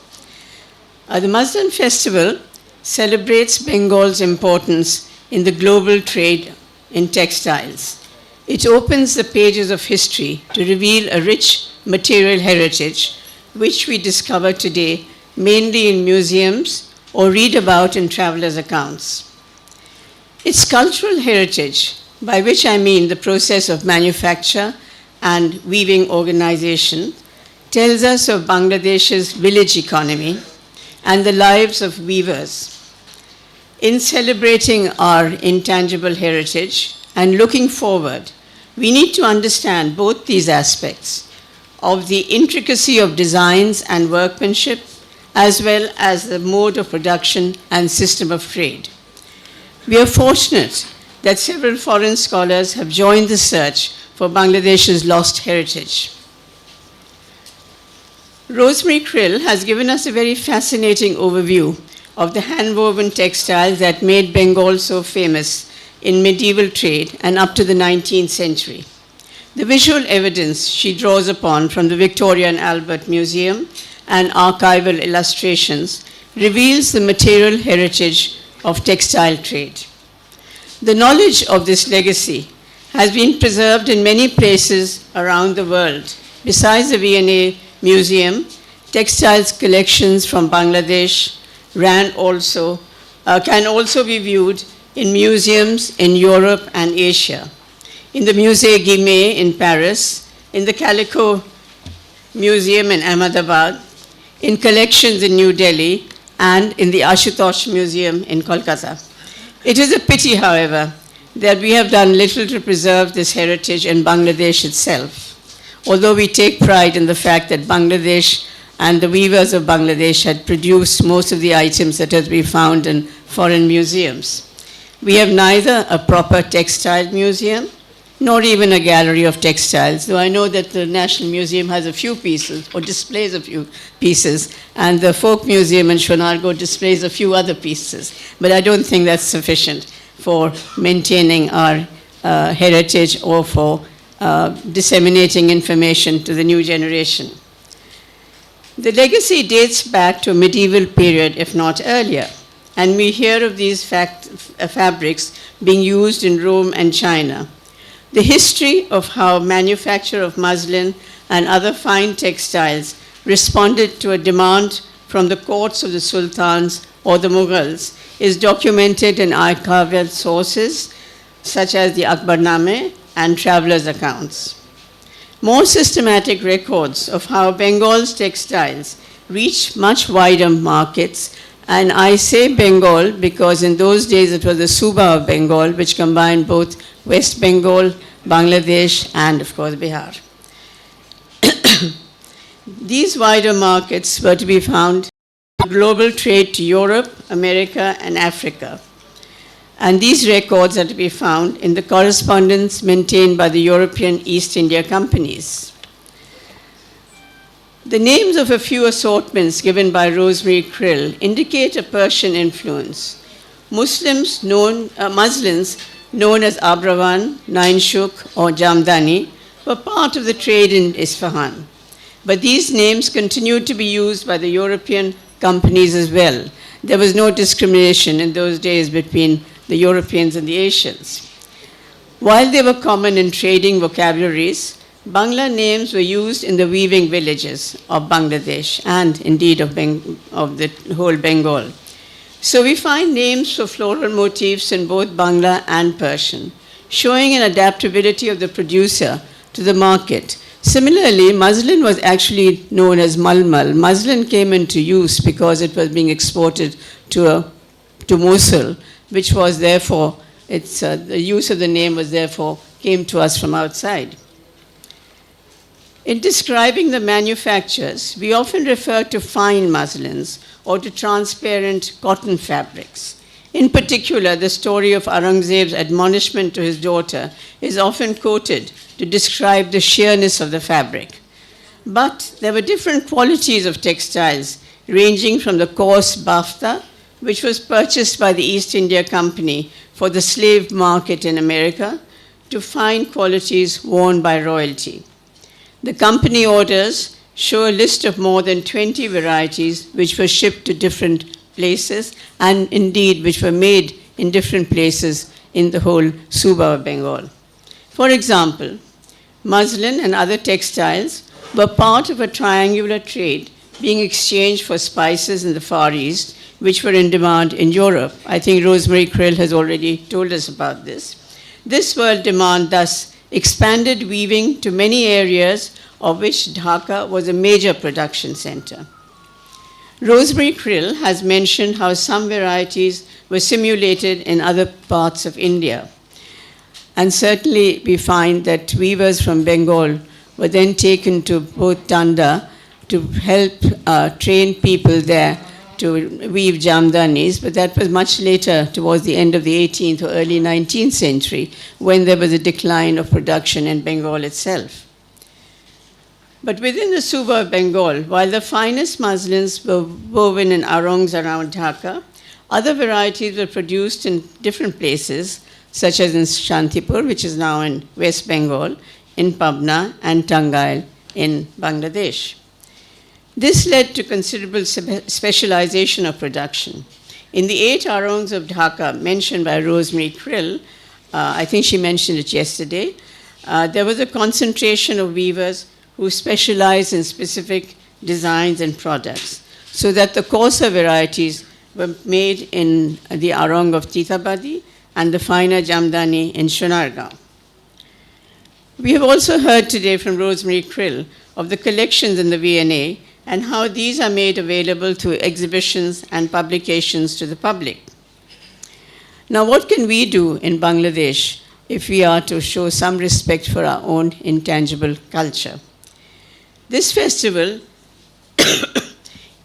The Muslin Festival celebrates Bengal's importance in the global trade in textiles. It opens the pages of history to reveal a rich material heritage which we discover today mainly in museums or read about in travelers' accounts. Its cultural heritage, by which I mean the process of manufacture and weaving organization, tells us of Bangladesh's village economy and the lives of weavers. In celebrating our intangible heritage and looking forward, we need to understand both these aspects of the intricacy of designs and workmanship, as well as the mode of production and system of trade. We are fortunate that several foreign scholars have joined the search for Bangladesh's lost heritage. Rosemary Krill has given us a very fascinating overview of the hand-woven textiles that made Bengal so famous in medieval trade and up to the 19th century. The visual evidence she draws upon from the Victoria and Albert Museum and archival illustrations reveals the material heritage of textile trade. The knowledge of this legacy has been preserved in many places around the world. Besides the V&A Museum, textiles collections from Bangladesh can also be viewed in museums in Europe and Asia. In the Musée Guimet in Paris, in the Calico Museum in Ahmedabad, in collections in New Delhi, and in the Ashutosh Museum in Kolkata. It is a pity, however, that we have done little to preserve this heritage in Bangladesh itself, although we take pride in the fact that Bangladesh and the weavers of Bangladesh had produced most of the items that have been found in foreign museums. We have neither a proper textile museum nor even a gallery of textiles, though I know that the National Museum has a few pieces, or displays a few pieces, and the Folk Museum in Shonargo displays a few other pieces. But I don't think that's sufficient for maintaining our heritage or for disseminating information to the new generation. The legacy dates back to a medieval period, if not earlier, and we hear of these fabrics being used in Rome and China. The history of how manufacture of muslin and other fine textiles responded to a demand from the courts of the sultans or the Mughals is documented in archival sources such as the Akbarname and travelers' accounts. More systematic records of how Bengal's textiles reached much wider markets, and I say Bengal because in those days it was the Suba of Bengal, which combined both West Bengal, Bangladesh, and of course Bihar. These wider markets were to be found in global trade to Europe, America, and Africa. And these records are to be found in the correspondence maintained by the European East India companies. The names of a few assortments given by Rosemary Krill indicate a Persian influence. Muslins known as Abravan, Nainshuk, or Jamdani were part of the trade in Isfahan. But these names continued to be used by the European companies as well. There was no discrimination in those days between the Europeans and the Asians. While they were common in trading vocabularies, Bangla names were used in the weaving villages of Bangladesh and indeed of the whole Bengal. So we find names for floral motifs in both Bangla and Persian, showing an adaptability of the producer to the market. Similarly, muslin was actually known as malmal. Muslin came into use because it was being exported to Mosul, which was therefore, the use of the name was therefore came to us from outside. In describing the manufactures, we often refer to fine muslins or to transparent cotton fabrics. In particular, the story of Aurangzeb's admonishment to his daughter is often quoted to describe the sheerness of the fabric. But there were different qualities of textiles, ranging from the coarse bafta, which was purchased by the East India Company for the slave market in America, to fine qualities worn by royalty. The company orders show a list of more than 20 varieties which were shipped to different places and indeed which were made in different places in the whole Suba of Bengal. For example, muslin and other textiles were part of a triangular trade being exchanged for spices in the Far East, which were in demand in Europe. I think Rosemary Krill has already told us about this. This world demand thus expanded weaving to many areas, of which Dhaka was a major production center. Rosemary Krill has mentioned how some varieties were simulated in other parts of India. And certainly we find that weavers from Bengal were then taken to both Tanda to help train people there to weave jamdanis, but that was much later, towards the end of the 18th or early 19th century, when there was a decline of production in Bengal itself. But within the Suba of Bengal, while the finest muslins were woven in arongs around Dhaka, other varieties were produced in different places, such as in Shantipur, which is now in West Bengal, in Pabna, and Tangail in Bangladesh. This led to considerable specialization of production. In the 8 arongs of Dhaka mentioned by Rosemary Krill, I think she mentioned it yesterday, there was a concentration of weavers who specialized in specific designs and products, so that the coarser varieties were made in the arong of Titabadi and the finer jamdani in Shonargaon. We have also heard today from Rosemary Krill of the collections in the V&A and how these are made available through exhibitions and publications to the public. Now, what can we do in Bangladesh if we are to show some respect for our own intangible culture? This festival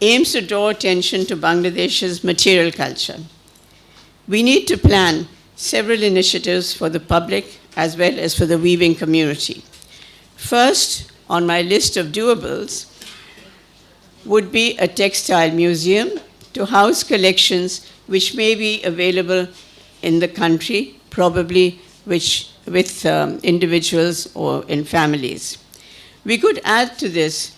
aims to draw attention to Bangladesh's material culture. We need to plan several initiatives for the public as well as for the weaving community. First on my list of doables would be a textile museum to house collections which may be available in the country, probably with individuals or in families. We could add to this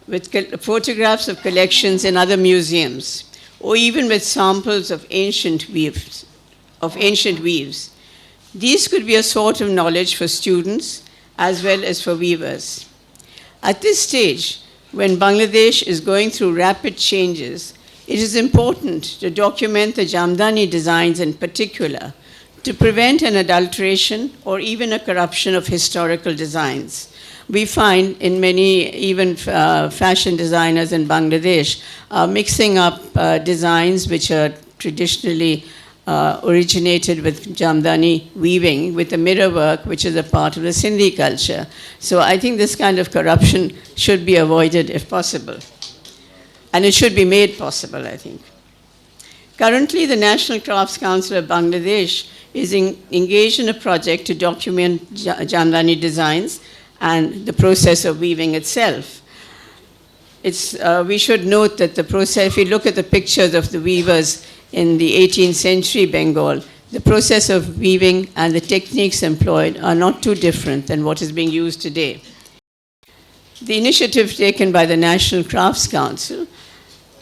with photographs of collections in other museums, or even with samples of ancient weaves. These could be a sort of knowledge for students as well as for weavers. At this stage, when Bangladesh is going through rapid changes, it is important to document the Jamdani designs in particular to prevent an adulteration or even a corruption of historical designs. We find in many, even fashion designers in Bangladesh, mixing up designs which are traditionally originated with Jamdani weaving with the mirror work, which is a part of the Sindhi culture. So I think this kind of corruption should be avoided if possible. And it should be made possible, I think. Currently, the National Crafts Council of Bangladesh is engaged in a project to document Jamdani designs and the process of weaving itself. We should note that the process, if we look at the pictures of the weavers in the 18th century Bengal, the process of weaving and the techniques employed are not too different than what is being used today. The initiative taken by the National Crafts Council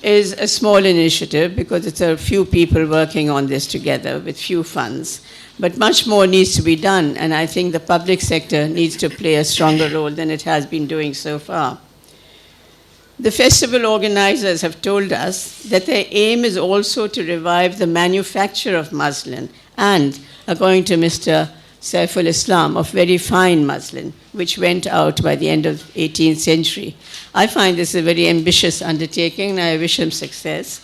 is a small initiative because it's a few people working on this together with few funds. But much more needs to be done, and I think the public sector needs to play a stronger role than it has been doing so far. The festival organizers have told us that their aim is also to revive the manufacture of muslin and, according to Mr. Saiful Islam, of very fine muslin, which went out by the end of the 18th century. I find this a very ambitious undertaking, and I wish him success.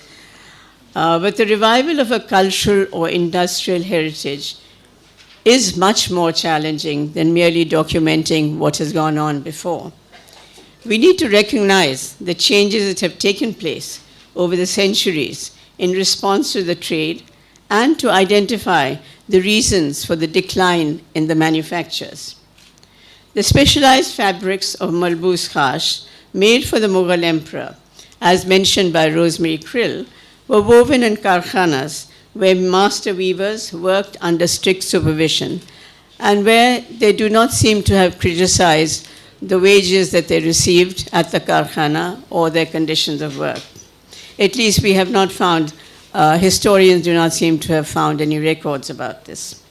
But the revival of a cultural or industrial heritage is much more challenging than merely documenting what has gone on before. We need to recognize the changes that have taken place over the centuries in response to the trade and to identify the reasons for the decline in the manufactures. The specialized fabrics of Malbus Khash made for the Mughal emperor, as mentioned by Rosemary Krill, were woven in karkhanas where master weavers worked under strict supervision and where they do not seem to have criticized the wages that they received at the karkhana or their conditions of work. At least we have not found, historians do not seem to have found any records about this.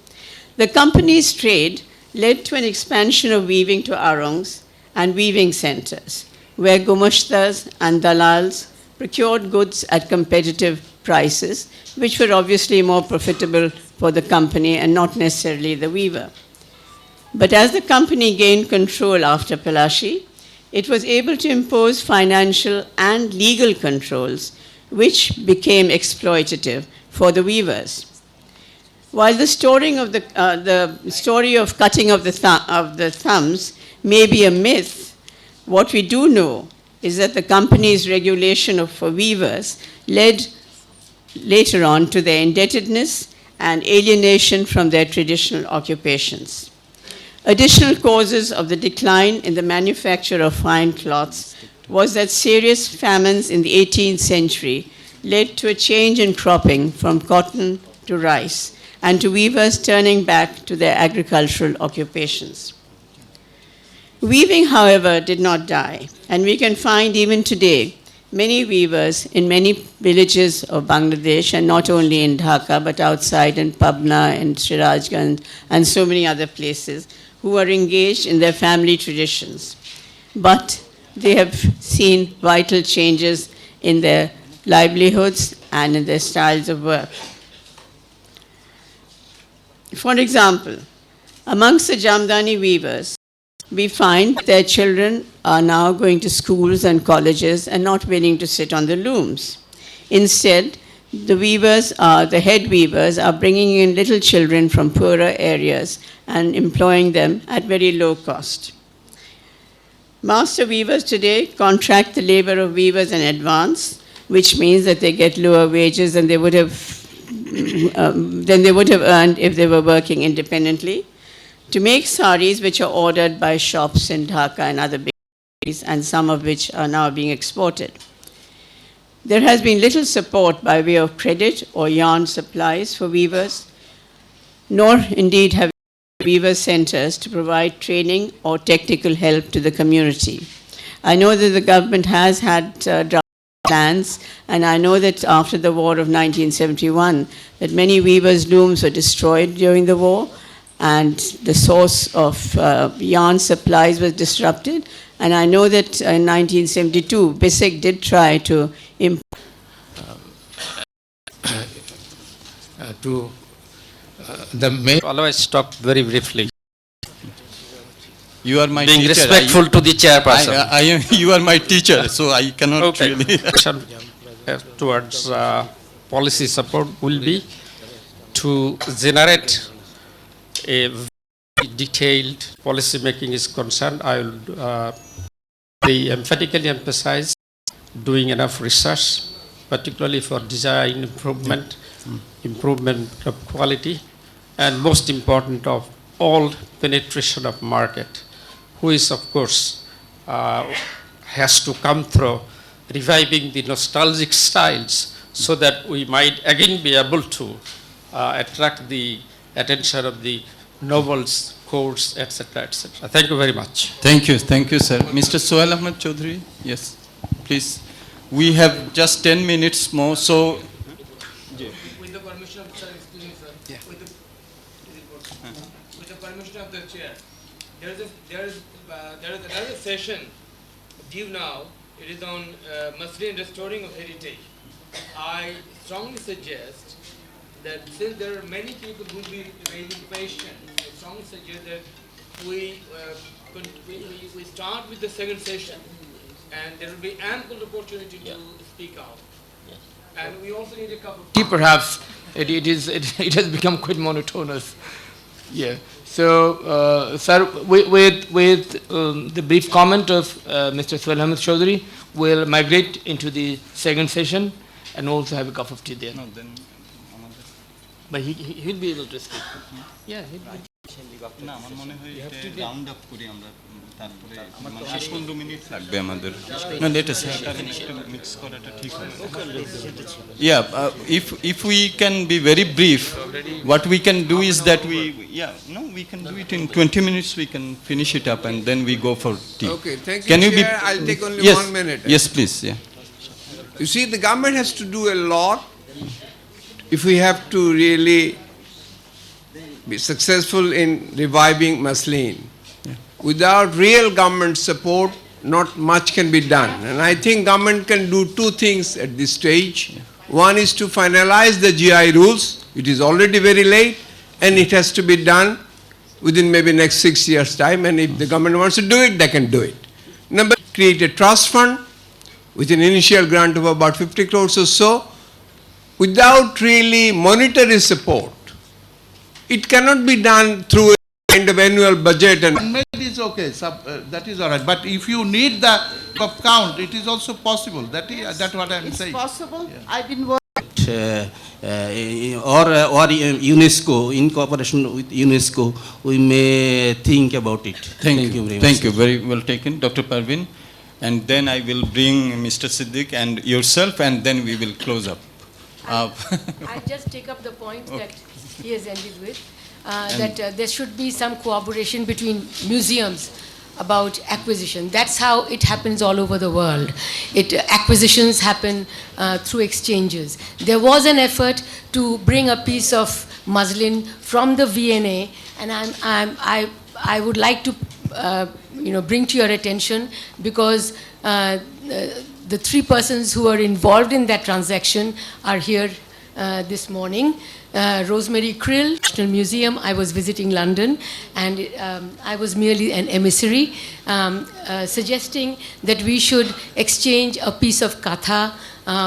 The company's trade led to an expansion of weaving to arongs and weaving centers, where gumashtas and dalals procured goods at competitive prices, which were obviously more profitable for the company and not necessarily the weaver. But as the company gained control after Palashi, it was able to impose financial and legal controls, which became exploitative for the weavers. While the story of cutting of the thumbs may be a myth, what we do know is that the company's regulation for weavers led later on to their indebtedness and alienation from their traditional occupations. Additional causes of the decline in the manufacture of fine cloths was that serious famines in the 18th century led to a change in cropping from cotton to rice, and to weavers turning back to their agricultural occupations. Weaving, however, did not die, and we can find even today many weavers in many villages of Bangladesh, and not only in Dhaka, but outside in Pabna and Sirajganj and so many other places, who are engaged in their family traditions. But they have seen vital changes in their livelihoods and in their styles of work. For example, amongst the Jamdani weavers, we find their children are now going to schools and colleges and not willing to sit on the looms. Instead, the head weavers are bringing in little children from poorer areas and employing them at very low cost. Master weavers today contract the labor of weavers in advance, which means that they get lower wages than they would have earned if they were working independently, to make saris which are ordered by shops in Dhaka and other big cities, and some of which are now being exported. There has been little support by way of credit or yarn supplies for weavers, nor indeed have weaver centers to provide training or technical help to the community. I know that the government has had draft plans, and I know that after the war of 1971, that many weavers' looms were destroyed during the war, and the source of yarn supplies was disrupted. And I know that in 1972, BISEC did try to the main. Otherwise, stop very briefly. You are my Being teacher. respectful to the chairperson. You are my teacher, so I cannot Okay. really. Towards policy support will be to generate a very detailed policy making is concerned. I will very emphatically emphasize doing enough research, particularly for design improvement, improvement of quality, and most important of all, penetration of market, who is of course has to come through reviving the nostalgic styles so that we might again be able to attract the attention of the novels, courts, etc., etc. Thank you very much. Thank you, sir. Mr. Sohail Ahmed Chaudhary, yes, please. We have just 10 minutes more, so. With the permission of, sir, excuse me, sir. Yeah. With the permission of the chair, there is another session due now. It is on Muslin restoring of heritage. I strongly suggest that since there are many people who will be raising questions, I strongly suggest that we start with the second session, and there will be ample opportunity to speak out. And we also need a cup of tea, perhaps. It has become quite monotonous. Yeah. So, sir, with the brief comment of Mr. Sohail Ahmed Chaudhary, we'll migrate into the second session and also have a cup of tea there. No, then. But he'll be able to speak. Yeah, he'll be. না আমার মনে হয় এটা round up করি আমরা তারপরে মানে শেষ 15 মিনিট লাগবে আমাদের না লেটেস্ট মিক্স করাটা ঠিক হবে if we can be very brief, what we can do is that we can do it in 20 minutes. We can finish it up and then we go for tea. Okay, thank you, can Chair. I'll take only 1 minute. Yes, please. Yeah. You see, the government has to do a lot if we have to really be successful in reviving Muslin. Without real government support, not much can be done. And I think government can do two things at this stage. One is to finalize the GI rules. It is already very late, and it has to be done within maybe next 6 years' time. And if the government wants to do it, they can do it. Number, create a trust fund with an initial grant of about 50 crores or so. Without really monetary support, it cannot be done through a kind of annual budget. And Made is okay, that is all right. But if you need the count, it is also possible. That's what I'm saying. It's possible. I've been working or UNESCO, in cooperation with UNESCO, we may think about it. Thank you very much. Thank you. Very well taken, Dr. Parveen. And then I will bring Mr. Siddiq and yourself, and then we will close up. I just take up the point that he has ended with, that there should be some cooperation between museums about acquisition. That's how it happens all over the world. Acquisitions happen through exchanges. There was an effort to bring a piece of muslin from the V&A, and I would like to bring to your attention, because the three persons who are involved in that transaction are here this morning. Rosemary Krill, National Museum. I was visiting London, and I was merely an emissary, suggesting that we should exchange a piece of katha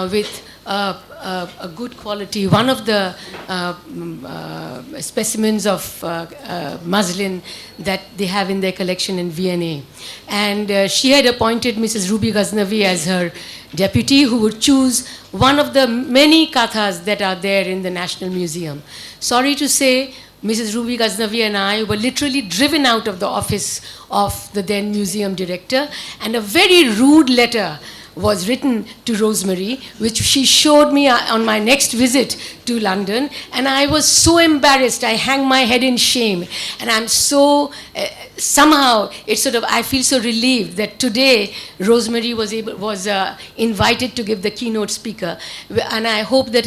with a good quality. One of the specimens of muslin that they have in their collection in V&A. And she had appointed Mrs. Ruby Ghaznavi as her deputy, who would choose one of the many kathas that are there in the National Museum. Sorry to say, Mrs. Ruby Ghaznavi and I were literally driven out of the office of the then museum director, and a very rude letter was written to Rosemary, which she showed me on my next visit to London, and I was so embarrassed. I hang my head in shame, and I'm so somehow I feel so relieved that today Rosemary was invited to give the keynote speaker, and I hope that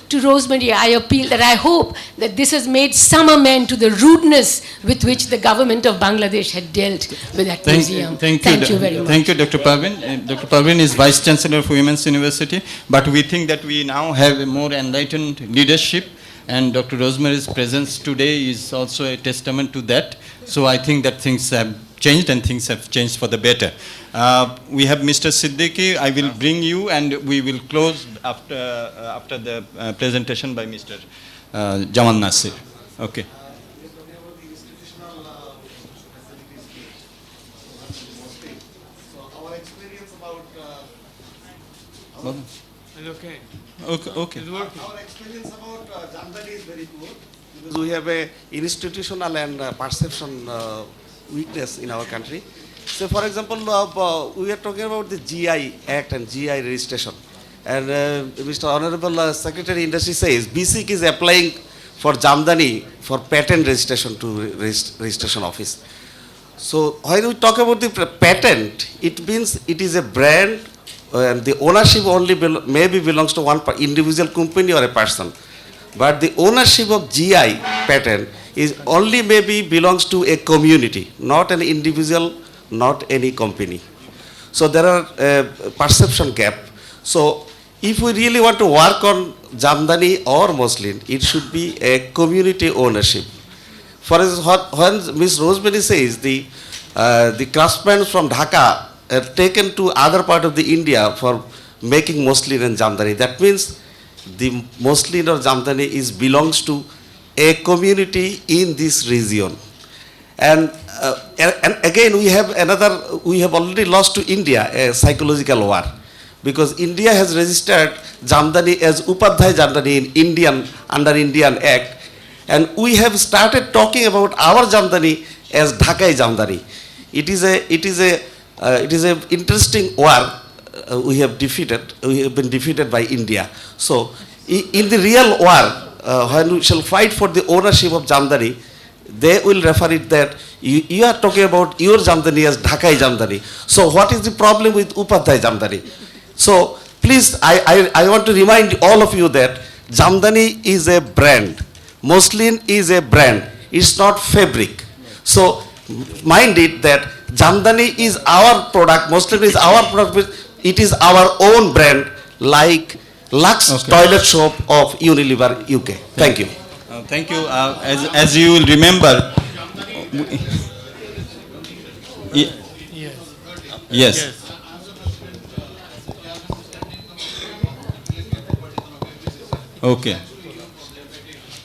to Rosemary, I appeal that I hope that this has made some amend to the rudeness with which the government of Bangladesh had dealt with that museum. Thank you very much. Thank you, Dr. Parveen. Dr. Parveen is Vice Chancellor of Women's University, but we think that we now have a more enlightened leadership, and Dr. Rosemary's presence today is also a testament to that. So I think that things have changed, and things have changed for the better. We have Mr. Siddiqui. I will bring you, and we will close after the presentation by Mr. Jamal Nasir. Okay. Okay. Okay. Our experience about Jamdani is very poor, because we have a institutional and perception weakness in our country. So, for example, we are talking about the GI Act and GI registration, and Mr. Honorable Secretary Industry says BSIC is applying for Jamdani for patent registration to registration office. So, when we talk about the patent, it means it is a brand, and the ownership only maybe belongs to one individual company or a person. But the ownership of GI patent is only maybe belongs to a community, not an individual, not any company. So there are perception gap. So if we really want to work on Jamdani or Muslin, it should be a community ownership. For instance, when Ms. Rosemary says the craftsmen from Dhaka are taken to other part of the India for making Muslin and Jamdani, that means the Muslin or Jamdani belongs to a community in this region. And again, we have already lost to India a psychological war, because India has registered Jamdani as Upadhyay Jamdani in under Indian Act, and we have started talking about our Jamdani as Dhakai Jamdani. It is a interesting war. We have been defeated by India. So in the real war, when we shall fight for the ownership of Jamdani, they will refer it that you are talking about your Jamdani as Dhakai Jamdani. So what is the problem with Upadhyay Jamdani? So please, I want to remind all of you that Jamdani is a brand. Muslin is a brand, it's not fabric. So mind it that Jamdani is our product, Muslin is our product, it is our own brand like Lux toilet soap of Unilever UK. Thank you. Thank you. As you will remember, yes. Okay.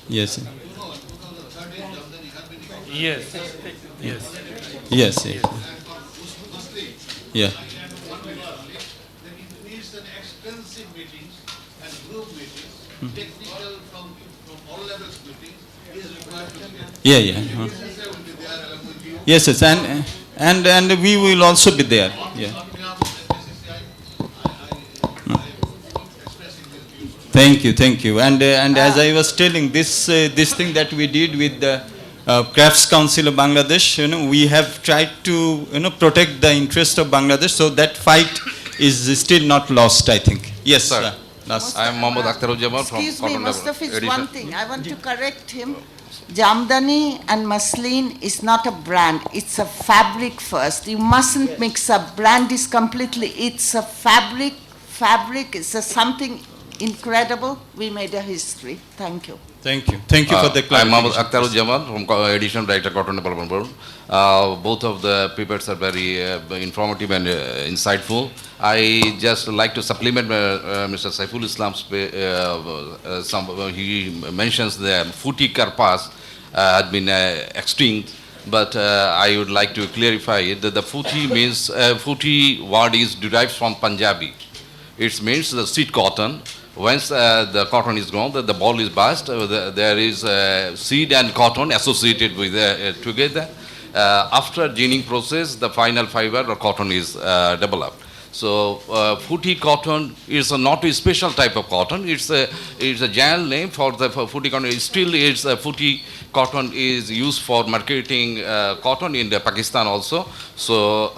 Yes. Yes. Yes. Yes. Yes. Yeah. Needs an extensive meetings and group meetings, technical from all levels meetings, is required to get. Yeah. Yeah. Yes. Yes. And we will also be there. Yeah. Thank you. And as I was telling, this thing that we did with the Crafts Council of Bangladesh, we have tried to protect the interest of Bangladesh. So that fight is still not lost, I think. Yes, sir. I am Mohammad Akhtaruzzaman from Excuse me, Mustafiz, editor. one thing. I want to correct him. Jamdani and Muslin is not a brand. It's a fabric first. You mustn't mix up. Brand is completely, it's a fabric. Fabric is something incredible. We made a history. Thank you. Thank you for the clarification. I am Mohammad Akhtaruzzaman from Edition Director, Cotton Development Board. Both of the papers are very informative and insightful. I just like to supplement Mr. Saiful Islam's he mentions the Futi Karpas had been extinct, but I would like to clarify that the Futi means, Futi word is derived from Punjabi. It means the seed cotton. Once the cotton is grown, the ball is burst, there is seed and cotton associated with together. After ginning process, the final fiber or cotton is developed. So Futi cotton is not a special type of cotton. It's a general name for the Futi cotton. Still, it's Futi cotton is used for marketing cotton in the Pakistan also. So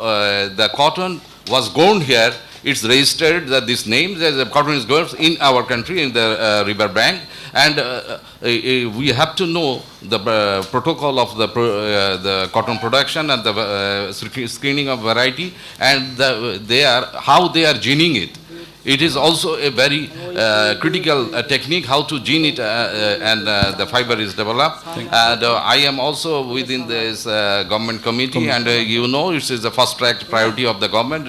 the cotton was grown here. It's registered that this name, the cotton is grown in our country, in the river bank, and we have to know the protocol of the cotton production and the screening of variety, and how they are ginning it. It is also a very critical technique how to gin it and the fiber is developed. And I am also within this government committee, and it is the first track priority of the government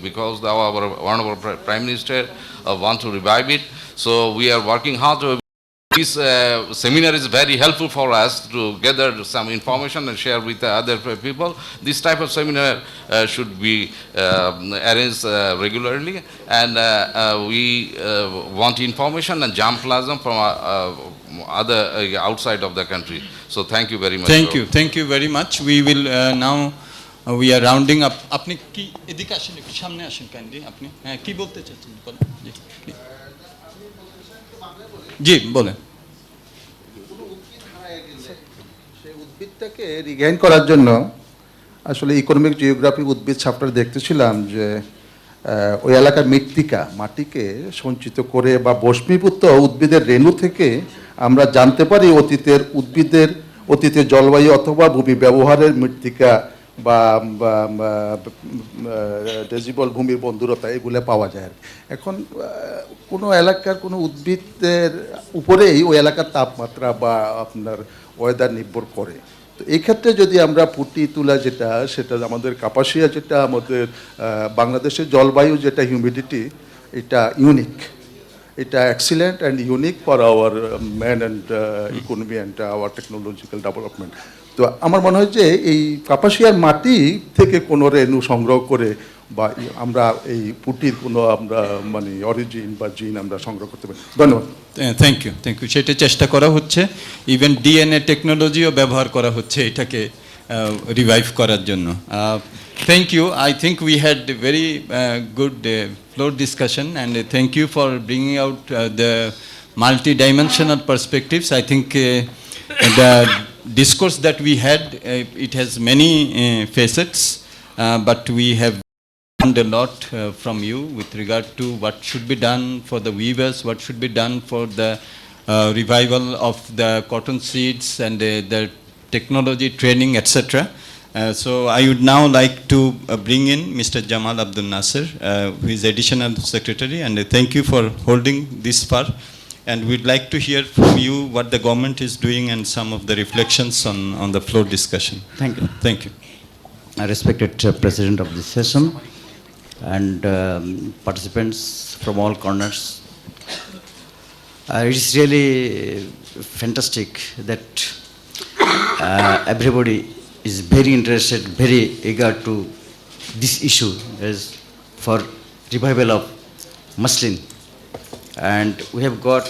because one of our Prime Minister want to revive it. So we are working hard. This seminar is very helpful for us to gather some information and share with other people. This type of seminar should be arranged regularly, and we want information and germplasm from other outside of the country. So thank you very much. Thank you very much. We will now we are rounding up. আপনি কি এদিকে আসেন, একটু সামনে আসেন kindly. আপনি কি বলতে চাচ্ছেন বলেন। জি বলেন। সেই উদ্ভিদটাকে রিগেইন করার জন্য আসলে ইকোনমিক জিওগ্রাফি উদ্ভিদ চ্যাপ্টার দেখতেছিলাম যে ওই এলাকার মৃত্তিকা মাটিকে সঞ্চিত করে বা বস্মীভূত উদ্ভিদের রেণু থেকে আমরা জানতে পারি অতীতের জলবায়ু অথবা ভূমি ব্যবহারের মৃত্তিকা বা ডেজিবল ভূমির বন্ধুরতা এগুলো পাওয়া যায়। এখন কোনো এলাকার কোনো উদ্ভিদের উপরেই ওই এলাকার তাপমাত্রা বা আপনার ওয়েদার নির্ভর করে। তো এই ক্ষেত্রে যদি আমরা ফুটি তুলা সেটা আমাদের কাপাসিয়া, যেটা আমাদের বাংলাদেশের জলবায়ু, যেটা হিউমিডিটি, এটা ইউনিক, এটা excellent and unique for our man and economy and our technological development. তো আমার মনে হয় যে এই কাপাসিয়ার মাটি থেকে কোনো রেণু সংগ্রহ করে বা আমরা এই পুটির কোনো আমরা মানে অরিজিন বা জিন আমরা সংগ্রহ করতে পারি। ধন্যবাদ। থ্যাংক ইউ সেটা চেষ্টা করা হচ্ছে। ইভেন ডিএনএ টেকনোলজিও ব্যবহার করা হচ্ছে এটাকে রিভাইভ করার জন্য। Thank you. I think we had very good floor discussion, and thank you for bringing out the multi-dimensional perspectives. I think the discourse that we had, it has many facets, but we have learned a lot from you with regard to what should be done for the weavers, what should be done for the revival of the cotton seeds and the technology training, etc. So I would now like to bring in Mr. Jamal Abdul Nasser, who is Additional Secretary, and thank you for holding this far. And we'd like to hear from you what the government is doing and some of the reflections on the floor discussion. Thank you. Thank you. Respected President of this session and participants from all corners. It is really fantastic that everybody is very interested, very eager to this issue as for revival of Muslin. And we have got